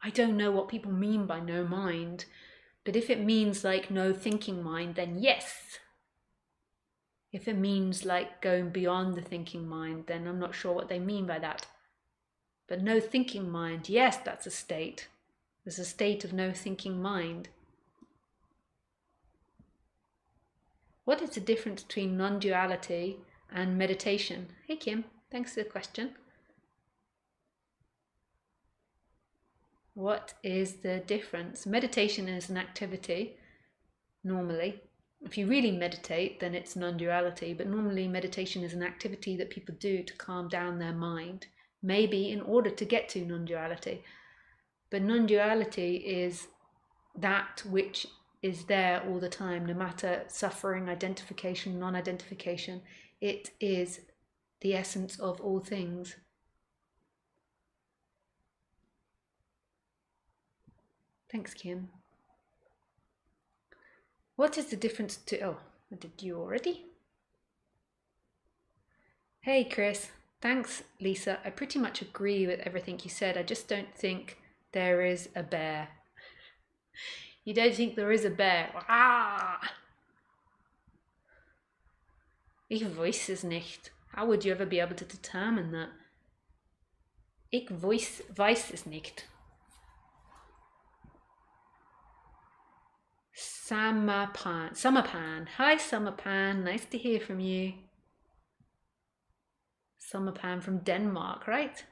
I don't know what people mean by no mind, but if it means like no thinking mind, then yes. If it means like going beyond the thinking mind, then I'm not sure what they mean by that. But no thinking mind, yes, that's a state. There's a state of no thinking mind. What is the difference between non-duality and meditation? Hey Kim, thanks for the question. What is the difference? Meditation is an activity, normally. If you really meditate, then it's non-duality, but normally meditation is an activity that people do to calm down their mind, maybe in order to get to non-duality. But non-duality is that which is there all the time, no matter suffering, identification, non-identification. It is the essence of all things. Thanks, Kim. What is the difference to... Oh, did you already? Hey, Chris. Thanks, Lisa. I pretty much agree with everything you said. I just don't think there is a bear. You don't think there is a bear? Ah! Ich weiß es nicht. How would you ever be able to determine that? Ich weiß es nicht. Summerpan. Hi, Summerpan. Nice to hear from you. Summerpan from Denmark, right?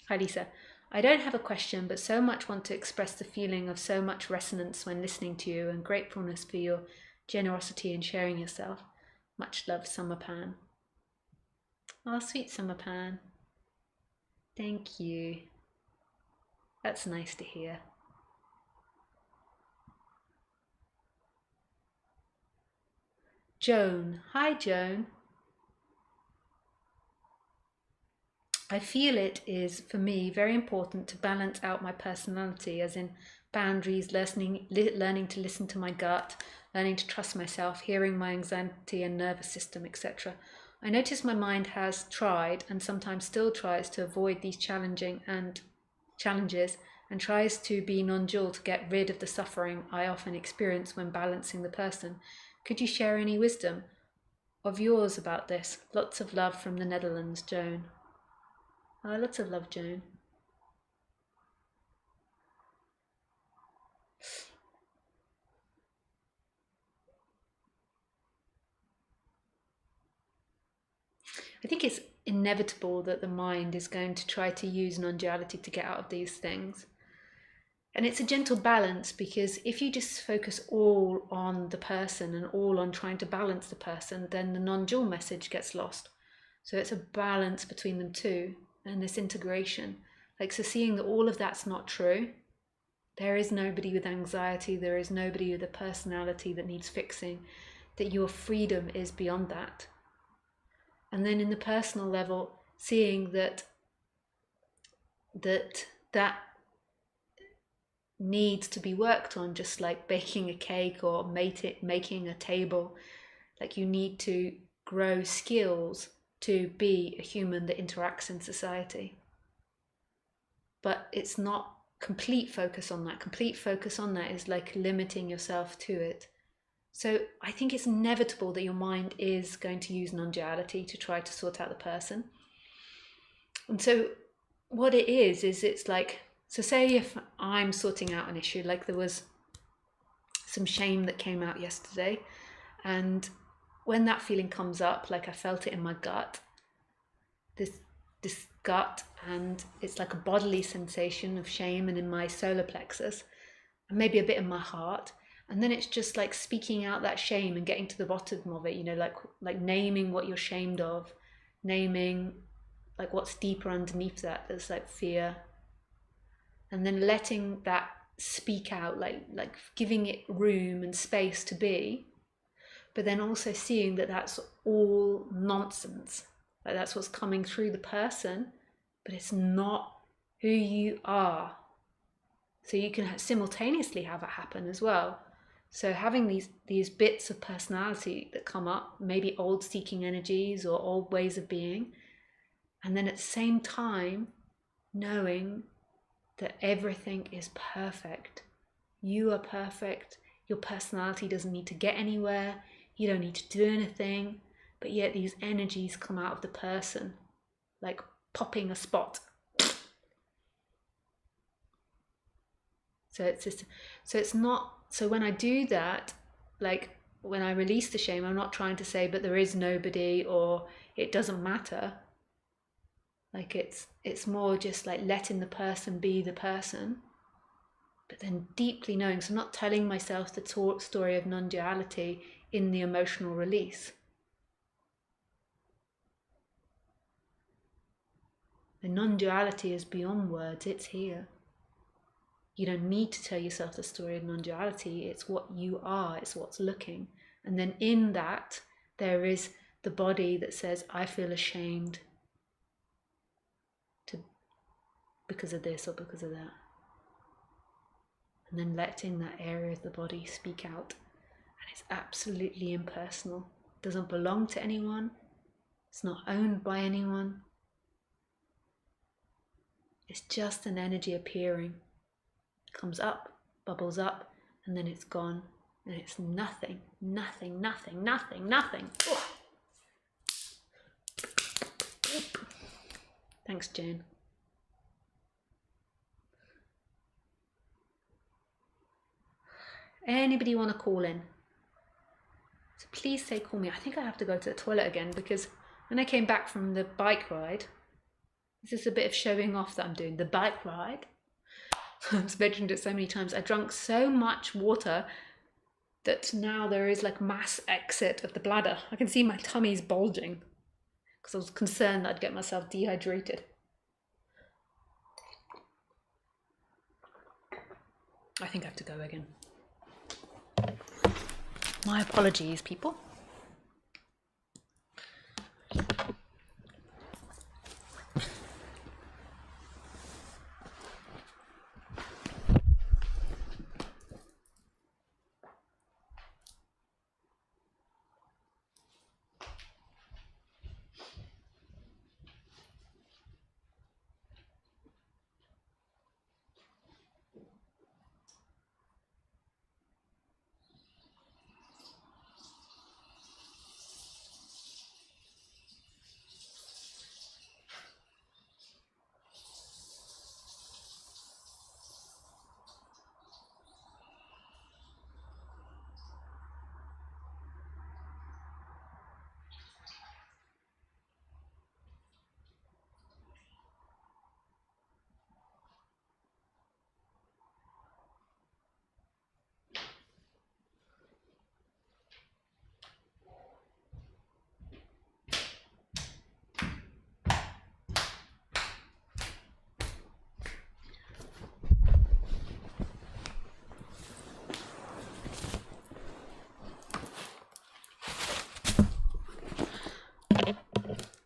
Hi, Lisa. I don't have a question, but so much want to express the feeling of so much resonance when listening to you and gratefulness for your generosity in sharing yourself. Much love, Summerpan. Oh, sweet Summerpan. Thank you. That's nice to hear. Joan. Hi, Joan. I feel it is, for me, very important to balance out my personality, as in boundaries, learning to listen to my gut, learning to trust myself, hearing my anxiety and nervous system, etc. I notice my mind has tried, and sometimes still tries, to avoid these challenges and tries to be non-dual to get rid of the suffering I often experience when balancing the person. Could you share any wisdom of yours about this? Lots of love from the Netherlands, Joan. Lots of love, Joan. I think it's inevitable that the mind is going to try to use non-duality to get out of these things. And it's a gentle balance, because if you just focus all on the person and all on trying to balance the person, then the non-dual message gets lost. So it's a balance between them two, and this integration. So seeing that all of that's not true. There is nobody with anxiety, there is nobody with a personality that needs fixing, that your freedom is beyond that. And then in the personal level, seeing that needs to be worked on, just like baking a cake or making a table. Like, you need to grow skills to be a human that interacts in society. But it's not complete focus on that. Complete focus on that is like limiting yourself to it. So I think it's inevitable that your mind is going to use non-duality to try to sort out the person. And so what it is it's like, so say if I'm sorting out an issue, like there was some shame that came out yesterday, and when that feeling comes up, like I felt it in my gut, this gut, and it's like a bodily sensation of shame, and in my solar plexus, and maybe a bit in my heart. And then it's just like speaking out that shame and getting to the bottom of it, like naming what you're ashamed of, naming like what's deeper underneath that. There's like fear, and then letting that speak out, like giving it room and space to be, but then also seeing that that's all nonsense. Like, that's what's coming through the person, but it's not who you are. So you can simultaneously have it happen as well. So having these bits of personality that come up, maybe old seeking energies or old ways of being, and then at the same time knowing that everything is perfect. You are perfect. Your personality doesn't need to get anywhere. You don't need to do anything. But yet these energies come out of the person, like popping a spot. So it's just, so it's not, so when I do that, like when I release the shame, I'm not trying to say, but there is nobody or it doesn't matter. Like it's more just like letting the person be the person, but then deeply knowing. So I'm not telling myself the story of non-duality in the emotional release. The non-duality is beyond words, it's here. You don't need to tell yourself the story of non-duality, it's what you are, it's what's looking. And then in that, there is the body that says, I feel ashamed because of this or because of that. And then letting that area of the body speak out. And it's absolutely impersonal. It doesn't belong to anyone. It's not owned by anyone. It's just an energy appearing. It comes up, bubbles up, and then it's gone. And it's nothing, nothing, nothing, nothing, nothing. Oh. Thanks, Jane. Anybody want to call in? So please say call me. I think I have to go to the toilet again because when I came back from the bike ride, this is a bit of showing off that I'm doing. The bike ride. I've mentioned it so many times. I drank so much water that now there is like mass exit of the bladder. I can see my tummy's bulging because I was concerned that I'd get myself dehydrated. I think I have to go again. My apologies, people.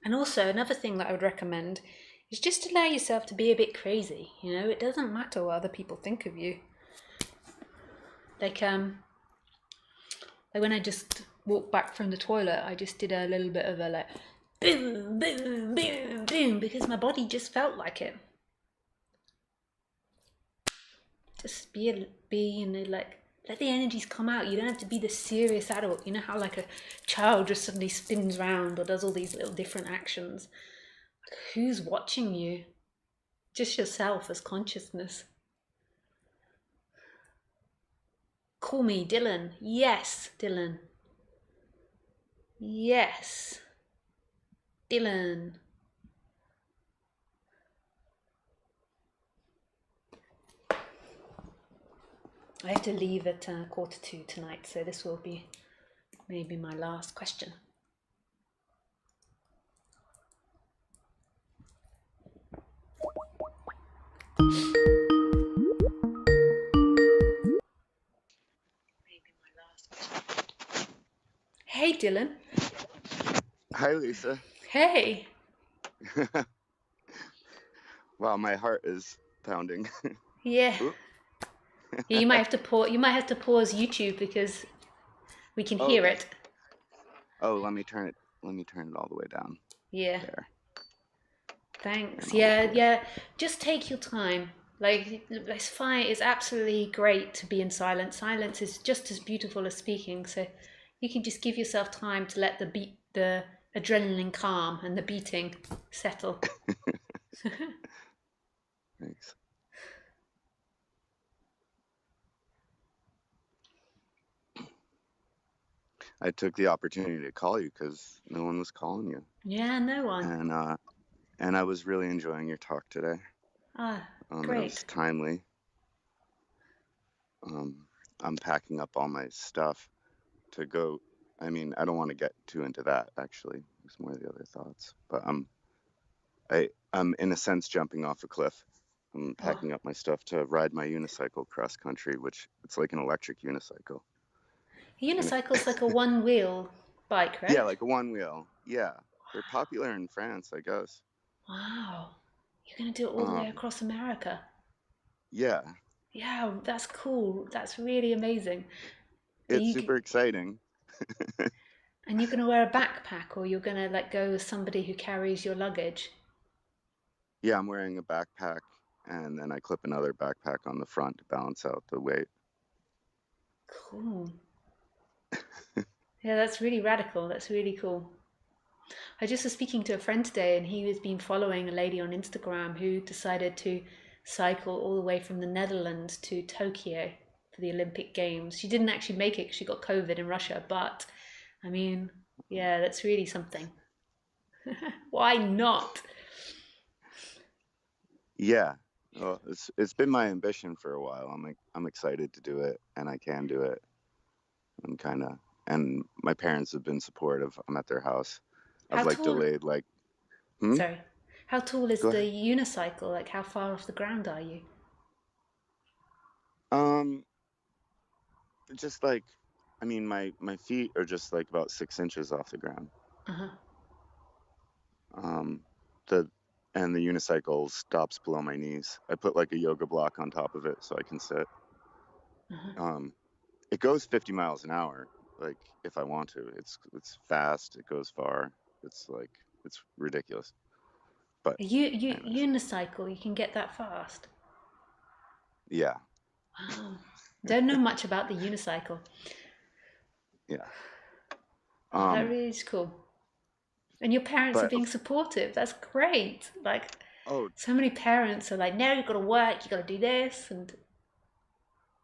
And also another thing that I would recommend is just allow yourself to be a bit crazy. You know, it doesn't matter what other people think of you. Like when I just walked back from the toilet, I just did a little bit of a like boom, boom, boom, boom, because my body just felt like it. Just be you know, like let the energies come out. You don't have to be the serious adult. You know how like a child just suddenly spins round or does all these little different actions. Like, who's watching you? Just yourself as consciousness. Call me Dylan. Yes, Dylan. Yes, Dylan. I have to leave at 1:45 tonight, so this will be maybe my last question. Hey, Dylan. Hi, Lisa. Hey. Wow, my heart is pounding. Yeah. Yeah, you might have to pause. You might have to pause YouTube because we can hear it. Oh, let me turn it all the way down. Yeah. There. Thanks. Yeah. Just take your time. Like, it's fine. It's absolutely great to be in silence. Silence is just as beautiful as speaking. So you can just give yourself time to let the adrenaline calm and the beating settle. Thanks. I took the opportunity to call you because no one was calling you, Yeah, no one. and I was really enjoying your talk today. Ah, It was great. timely. I'm packing up all my stuff to go. I mean, I don't want to get too into that actually. It's more the other thoughts, but I'm in a sense jumping off a cliff. I'm Oh, packing up my stuff to ride my unicycle cross country, which it's like an electric unicycle. a And it, unicycle's like a one-wheel bike, yeah, right? like a one wheel. Yeah, they're popular in France, I guess. Wow. You're going to do it all the way Um, across America. yeah, Yeah, that's cool. That's really amazing. Are it's you super exciting. and you're going to wear a backpack, or you're going to like go with somebody who carries your luggage? Yeah, I'm wearing a backpack, and then I clip another backpack on the front to balance out the weight. Cool. Yeah, that's really radical. That's really cool. I just was speaking to a friend today, and he has been following a lady on Instagram who decided to cycle all the way from the Netherlands to Tokyo for the Olympic Games. She didn't actually make it because she got COVID in Russia, but I mean, yeah, that's really something. Why not? Yeah, well, it's been my ambition for a while. I'm excited to do it, and I can do it. I'm kind of, and my parents have been supportive. I'm at their house. I've How like tall? delayed like, hmm? Sorry. How tall is Go the ahead. unicycle? Like, how far off the ground are you? Um, just like, I mean, my feet are just like about 6 inches off the ground. Uh huh. Um, the and the unicycle stops below my knees. I put like a yoga block on top of it so I can sit. Uh huh. Um, it goes 50 miles an hour, like if I want to. It's fast. It goes far. It's like it's ridiculous. But anyways, Unicycle, you can get that fast. yeah, Wow. Don't know much about the unicycle. yeah. Oh, that Um, really is cool. And your parents are but being supportive. That's great. Like, oh, so many parents are like, no, you've got to work, you've got to do this. And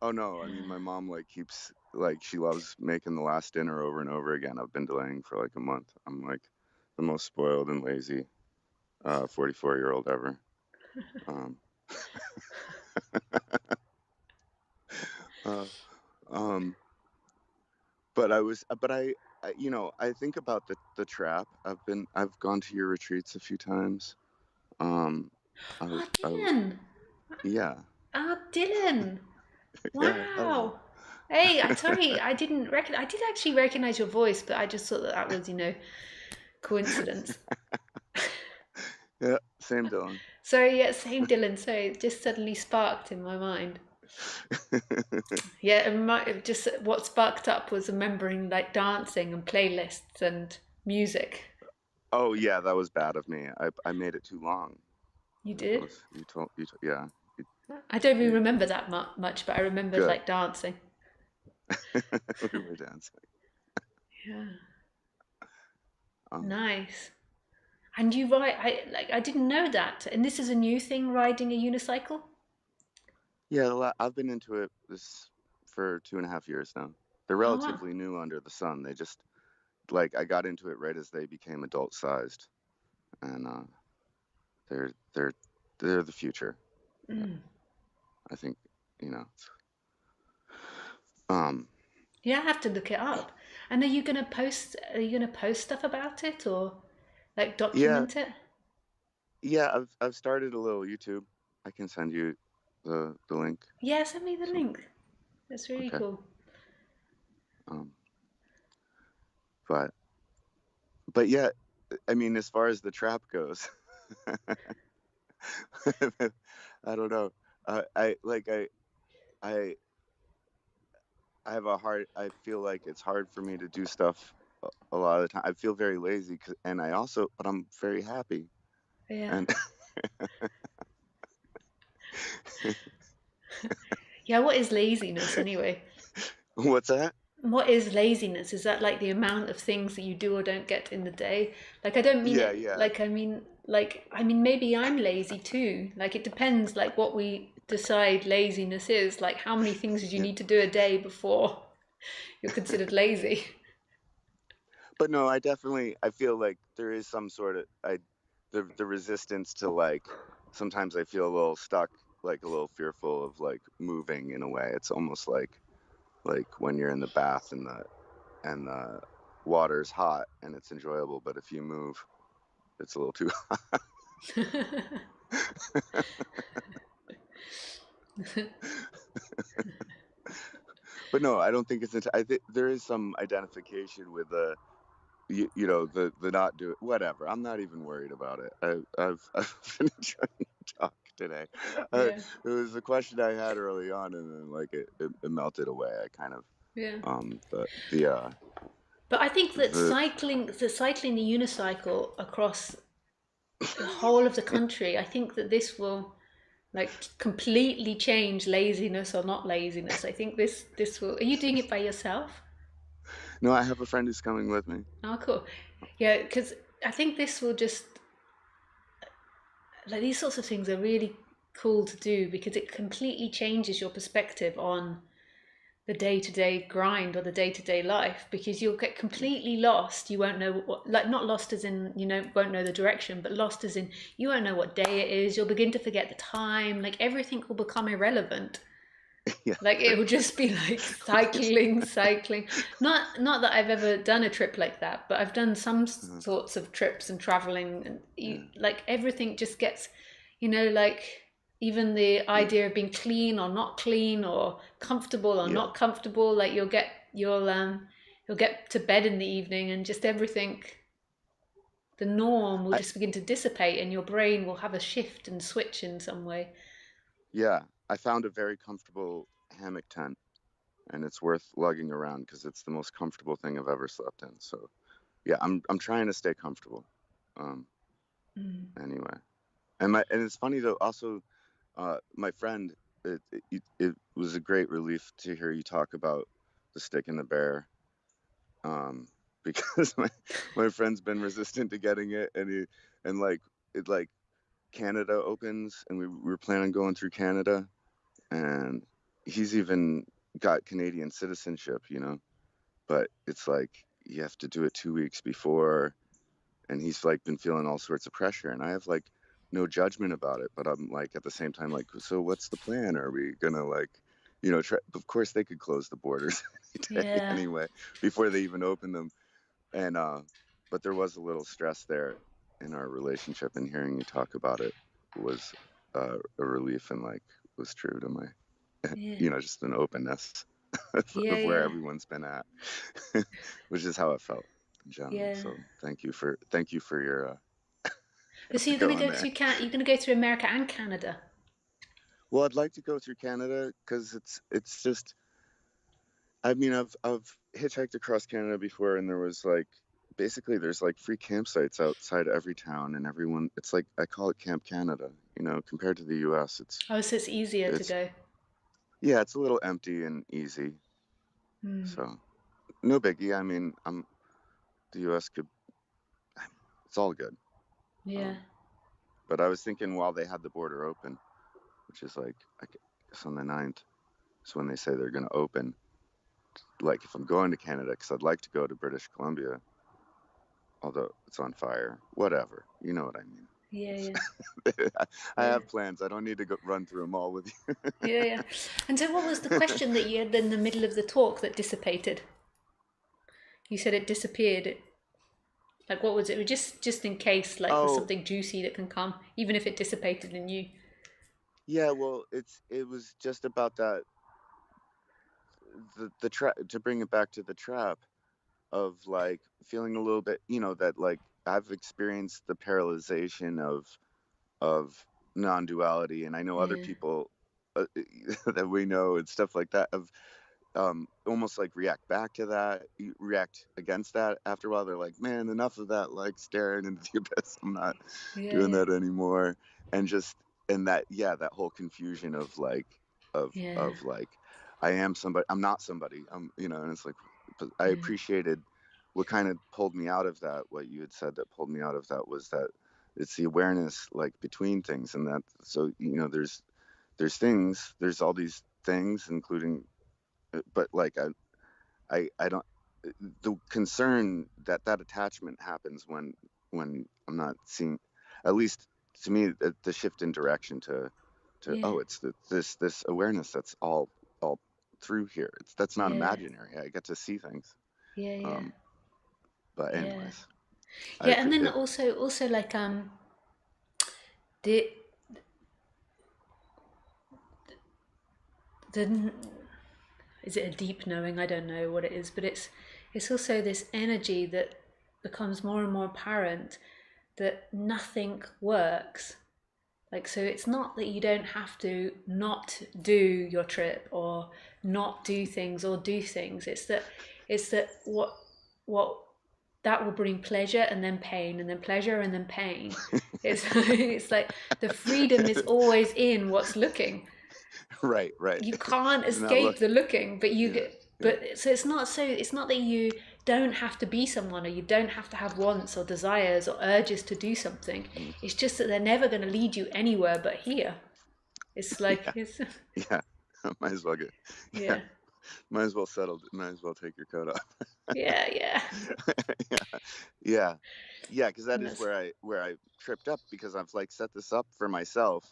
oh no. I mean, my mom like keeps like she loves making the last dinner over and over again. I've been delaying for like a month. I'm like the most spoiled and lazy 44-year-old ever. Um, uh, um, but I think about the trap. I've gone to your retreats a few times. Um, I, oh, I, Dylan. yeah, Oh, Dylan. yeah, hello. Wow. Hey, I sorry, I didn't reckon. I did actually recognize your voice, but I just thought that that was, coincidence. Yeah, same Dylan. Sorry, yeah, same Dylan. So it just suddenly sparked in my mind. Yeah, it just what sparked up was remembering like dancing and playlists and music. Oh yeah, that was bad of me. I made it too long. You It did? was yeah. You, I don't even you, remember that much, but I remembered good. like dancing. We were dancing. Yeah, Um, nice. And you ride, I didn't know that. And this is a new thing, riding a unicycle? yeah, I've been into it this for 2.5 years now. They're Oh wow. relatively new under the sun. They just like I got into it right as they became adult sized, and they're they're they're the future. Mm. I think you know. Um, Yeah, I have to look it up. And are you gonna post stuff about it or like yeah, document it? yeah. I've started a little YouTube. I can send you the link. Yeah, send me the Some link. That's really okay. cool. Um, but yeah, I mean, as far as the trap goes, I don't know. I like I I have a hard. I feel like it's hard for me to do stuff a lot of the time. I feel very lazy, and but I'm very happy. Yeah. And Yeah, what is laziness anyway? What's that? What is laziness? Is that like the amount of things that you do or don't get in the day? Like I don't mean Yeah, it yeah. like I mean maybe I'm lazy too. Like it depends like what we decide laziness is. Like how many things did you Yeah. need to do a day before you're considered lazy? But no, I feel like there is some sort of the resistance to like sometimes I feel a little stuck, like a little fearful of like moving in a way. It's almost like when you're in the bath and the water's hot and it's enjoyable, but if you move, it's a little too But no, I don't think I think there is some identification with you know the not do it whatever. I'm not even worried about it. I've been enjoying the talk today. Yeah. It was a question I had early on, and then like it melted away. I kind of Yeah. But I think that the cycling the unicycle across the whole of the country, I think that this will like completely change laziness or not laziness. I think this will. Are you doing it by yourself? no, I have a friend who's coming with me. Oh, cool. Yeah, because I think this will just like these sorts of things are really cool to do because it completely changes your perspective on the day-to-day grind or the day-to-day life because you'll get completely lost. You won't know what, like not lost as in won't know the direction, but lost as in you won't know what day it is. You'll begin to forget the time. Like everything will become irrelevant. Yeah, Like it will just be like cycling. Not that I've ever done a trip like that, but I've done some uh, sorts of trips and traveling, and yeah, like everything just gets, like even the yeah, idea of being clean or not clean or comfortable or yeah. not comfortable. Like you'll get to bed in the evening, and just everything, the norm will I, just begin to dissipate, and your brain will have a shift and switch in some way. yeah. I found a very comfortable hammock tent, and it's worth lugging around because it's the most comfortable thing I've ever slept in. So yeah, I'm trying to stay comfortable. Um, Mm. anyway, and it's funny though. Also, my friend, it was a great relief to hear you talk about the stick and the bear, because my friend's been resistant to getting it, and like it like Canada opens, and we were planning on going through Canada, and he's even got Canadian citizenship, but it's like you have to do it 2 weeks before, and he's like been feeling all sorts of pressure, and I have like no judgment about it, but I'm like at the same time like, so what's the plan? Are we gonna like try? Of course they could close the borders any day Yeah. anyway before they even open them, and but there was a little stress there in our relationship, and hearing you talk about it was a relief, and like was true to my Yeah. just an openness Yeah. of where Yeah. everyone's been at, which is how it felt in general. Yeah. So thank you for your So you're gonna going go there. to You're gonna go through America and Canada. Well, I'd like to go through Canada because it's just, I mean, I've hitchhiked across Canada before, and there was like basically there's like free campsites outside every town, and everyone, it's like I call it Camp Canada. Compared to the U.S., Oh, so it's easier to it's go. yeah, it's a little empty and easy. Hmm. So no biggie. I mean, the U.S. could, it's all good. Yeah. Um, but I was thinking while they had the border open, which is like I guess on the 9th, is when they say they're going to open. Like if I'm going to Canada, because I'd like to go to British Columbia, although it's on fire. Whatever, you know what I mean. Yeah. Yeah. I Yeah. have plans. I don't need to run through them all with you. Yeah. Yeah. And so, what was the question that you had in the middle of the talk that dissipated? You said it disappeared. Like, what was it? Just in case, like, there's Oh, something juicy that can come, even if it dissipated in you. yeah. Well, it was just about that the trap, to bring it back to the trap of like feeling a little bit, that like I've experienced the paralyzation of non-duality, and I know other Yeah. people that we know and stuff like that have almost like react back to that, react against that after a while. They're like, man, enough of that, like staring into the abyss. I'm not Yeah. doing Yeah. that anymore. And just that, yeah, that whole confusion of like, Yeah. like, I am somebody, I'm not somebody, you know, and it's like, but I Yeah. appreciated what kind of pulled me out of that. What you had said that pulled me out of that was that it's the awareness, like, between things, and that, so, you know, there's all these things, including, but like, I don't, the concern that attachment happens when I'm not seeing, at least to me, the shift in direction to Yeah. oh, it's this awareness that's all through here. That's not Yeah. imaginary. I get to see things. Yeah. Yeah. Um, but Yeah. anyways, I Yeah. And then it, also like the the is it a deep knowing? I don't know what it is, but it's also this energy that becomes more and more apparent that nothing works. Like, so it's not that you don't have to not do your trip or not do things or do things. It's that what that will bring pleasure and then pain and then pleasure and then pain. It's it's like the freedom is always in what's looking. right, right. You can't It's not escape look. the looking, but Yeah, you yeah. but it's not that you don't have to be someone or you don't have to have wants or desires or urges to do something. Mm. It's just that they're never going to lead you anywhere but here. It's like Yeah, it's yeah. Might as well get. Yeah, yeah. might as well settle. Might as well take your coat off. Yeah, yeah. Yeah, yeah, yeah, because that And is that's where I tripped up, because I've like set this up for myself,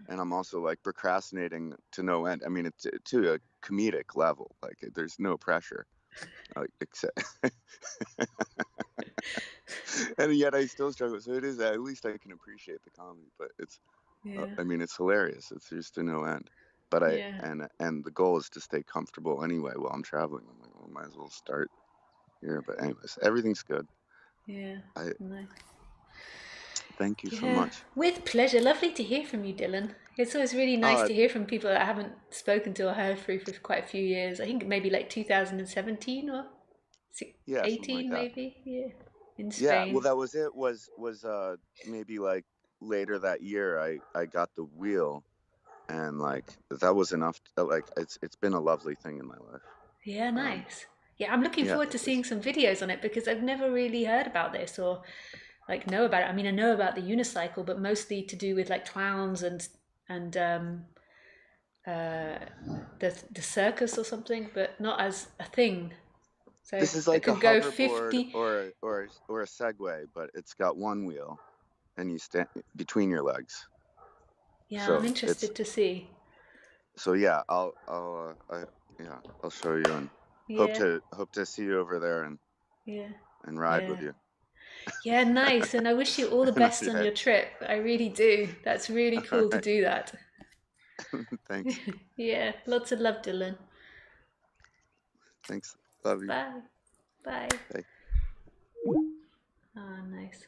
and I'm also like procrastinating to no end. I mean, it's to a comedic level. Like, there's no pressure, except, and yet I still struggle. So it is, at least I can appreciate the comedy, but it's, yeah. I mean, it's hilarious. It's just to no end. But Yeah. and the goal is to stay comfortable anyway while I'm traveling. I'm like, well, might as well start here. But anyways, everything's good. Yeah. I No. thank you so Yeah. much. With pleasure. Lovely to hear from you, Dylan. It's always really nice Uh, to hear from people that I haven't spoken to or heard through for quite a few years. I think maybe like 2017 or yeah, something like 18 that. maybe. Yeah. In Yeah, well, Spain. that was it. Was maybe like later that year, I got the wheel, and like that was enough. Like, it's been a lovely thing in my life. Yeah, Um, nice. Yeah, I'm looking yeah, forward to seeing some videos on it because I've never really heard about this or like know about it. I mean, I know about the unicycle, but mostly to do with like clowns and uh, the circus or something, but not as a thing. So this is that like a could go hoverboard 50. or a Segway, but it's got one wheel, and you stand between your legs. Yeah, I'm So interested to see. yeah, yeah, I'll show you, and Yeah, hope to see you over there, yeah, and ride yeah. with you. Yeah, nice. And I wish you all the And best on yeah, your trip. I really do. That's really all cool to right. do that. Thanks. Yeah, lots of love, Dylan. Thanks. Love you. Bye. Bye. Bye. Ah, nice.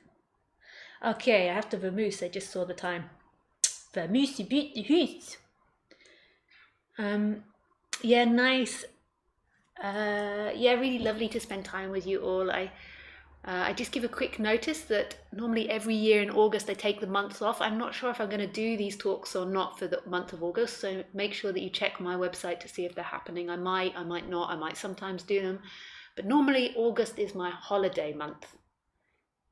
Okay, I have to vamoose. I just saw the time. Vamoose beat the hoot. Yeah, nice. Yeah, really lovely to spend time with you all. I just give a quick notice that normally every year in August I take the month off. I'm not sure if I'm going to do these talks or not for the month of August, so make sure that you check my website to see if they're happening. I might not, I might sometimes do them, but normally August is my holiday month,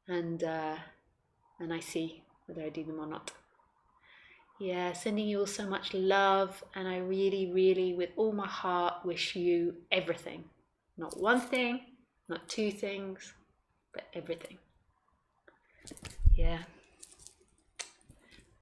and I see whether I do them or not. Yeah, sending you all so much love, and I really, really, with all my heart, wish you everything. Not one thing, not two things, but everything. Yeah.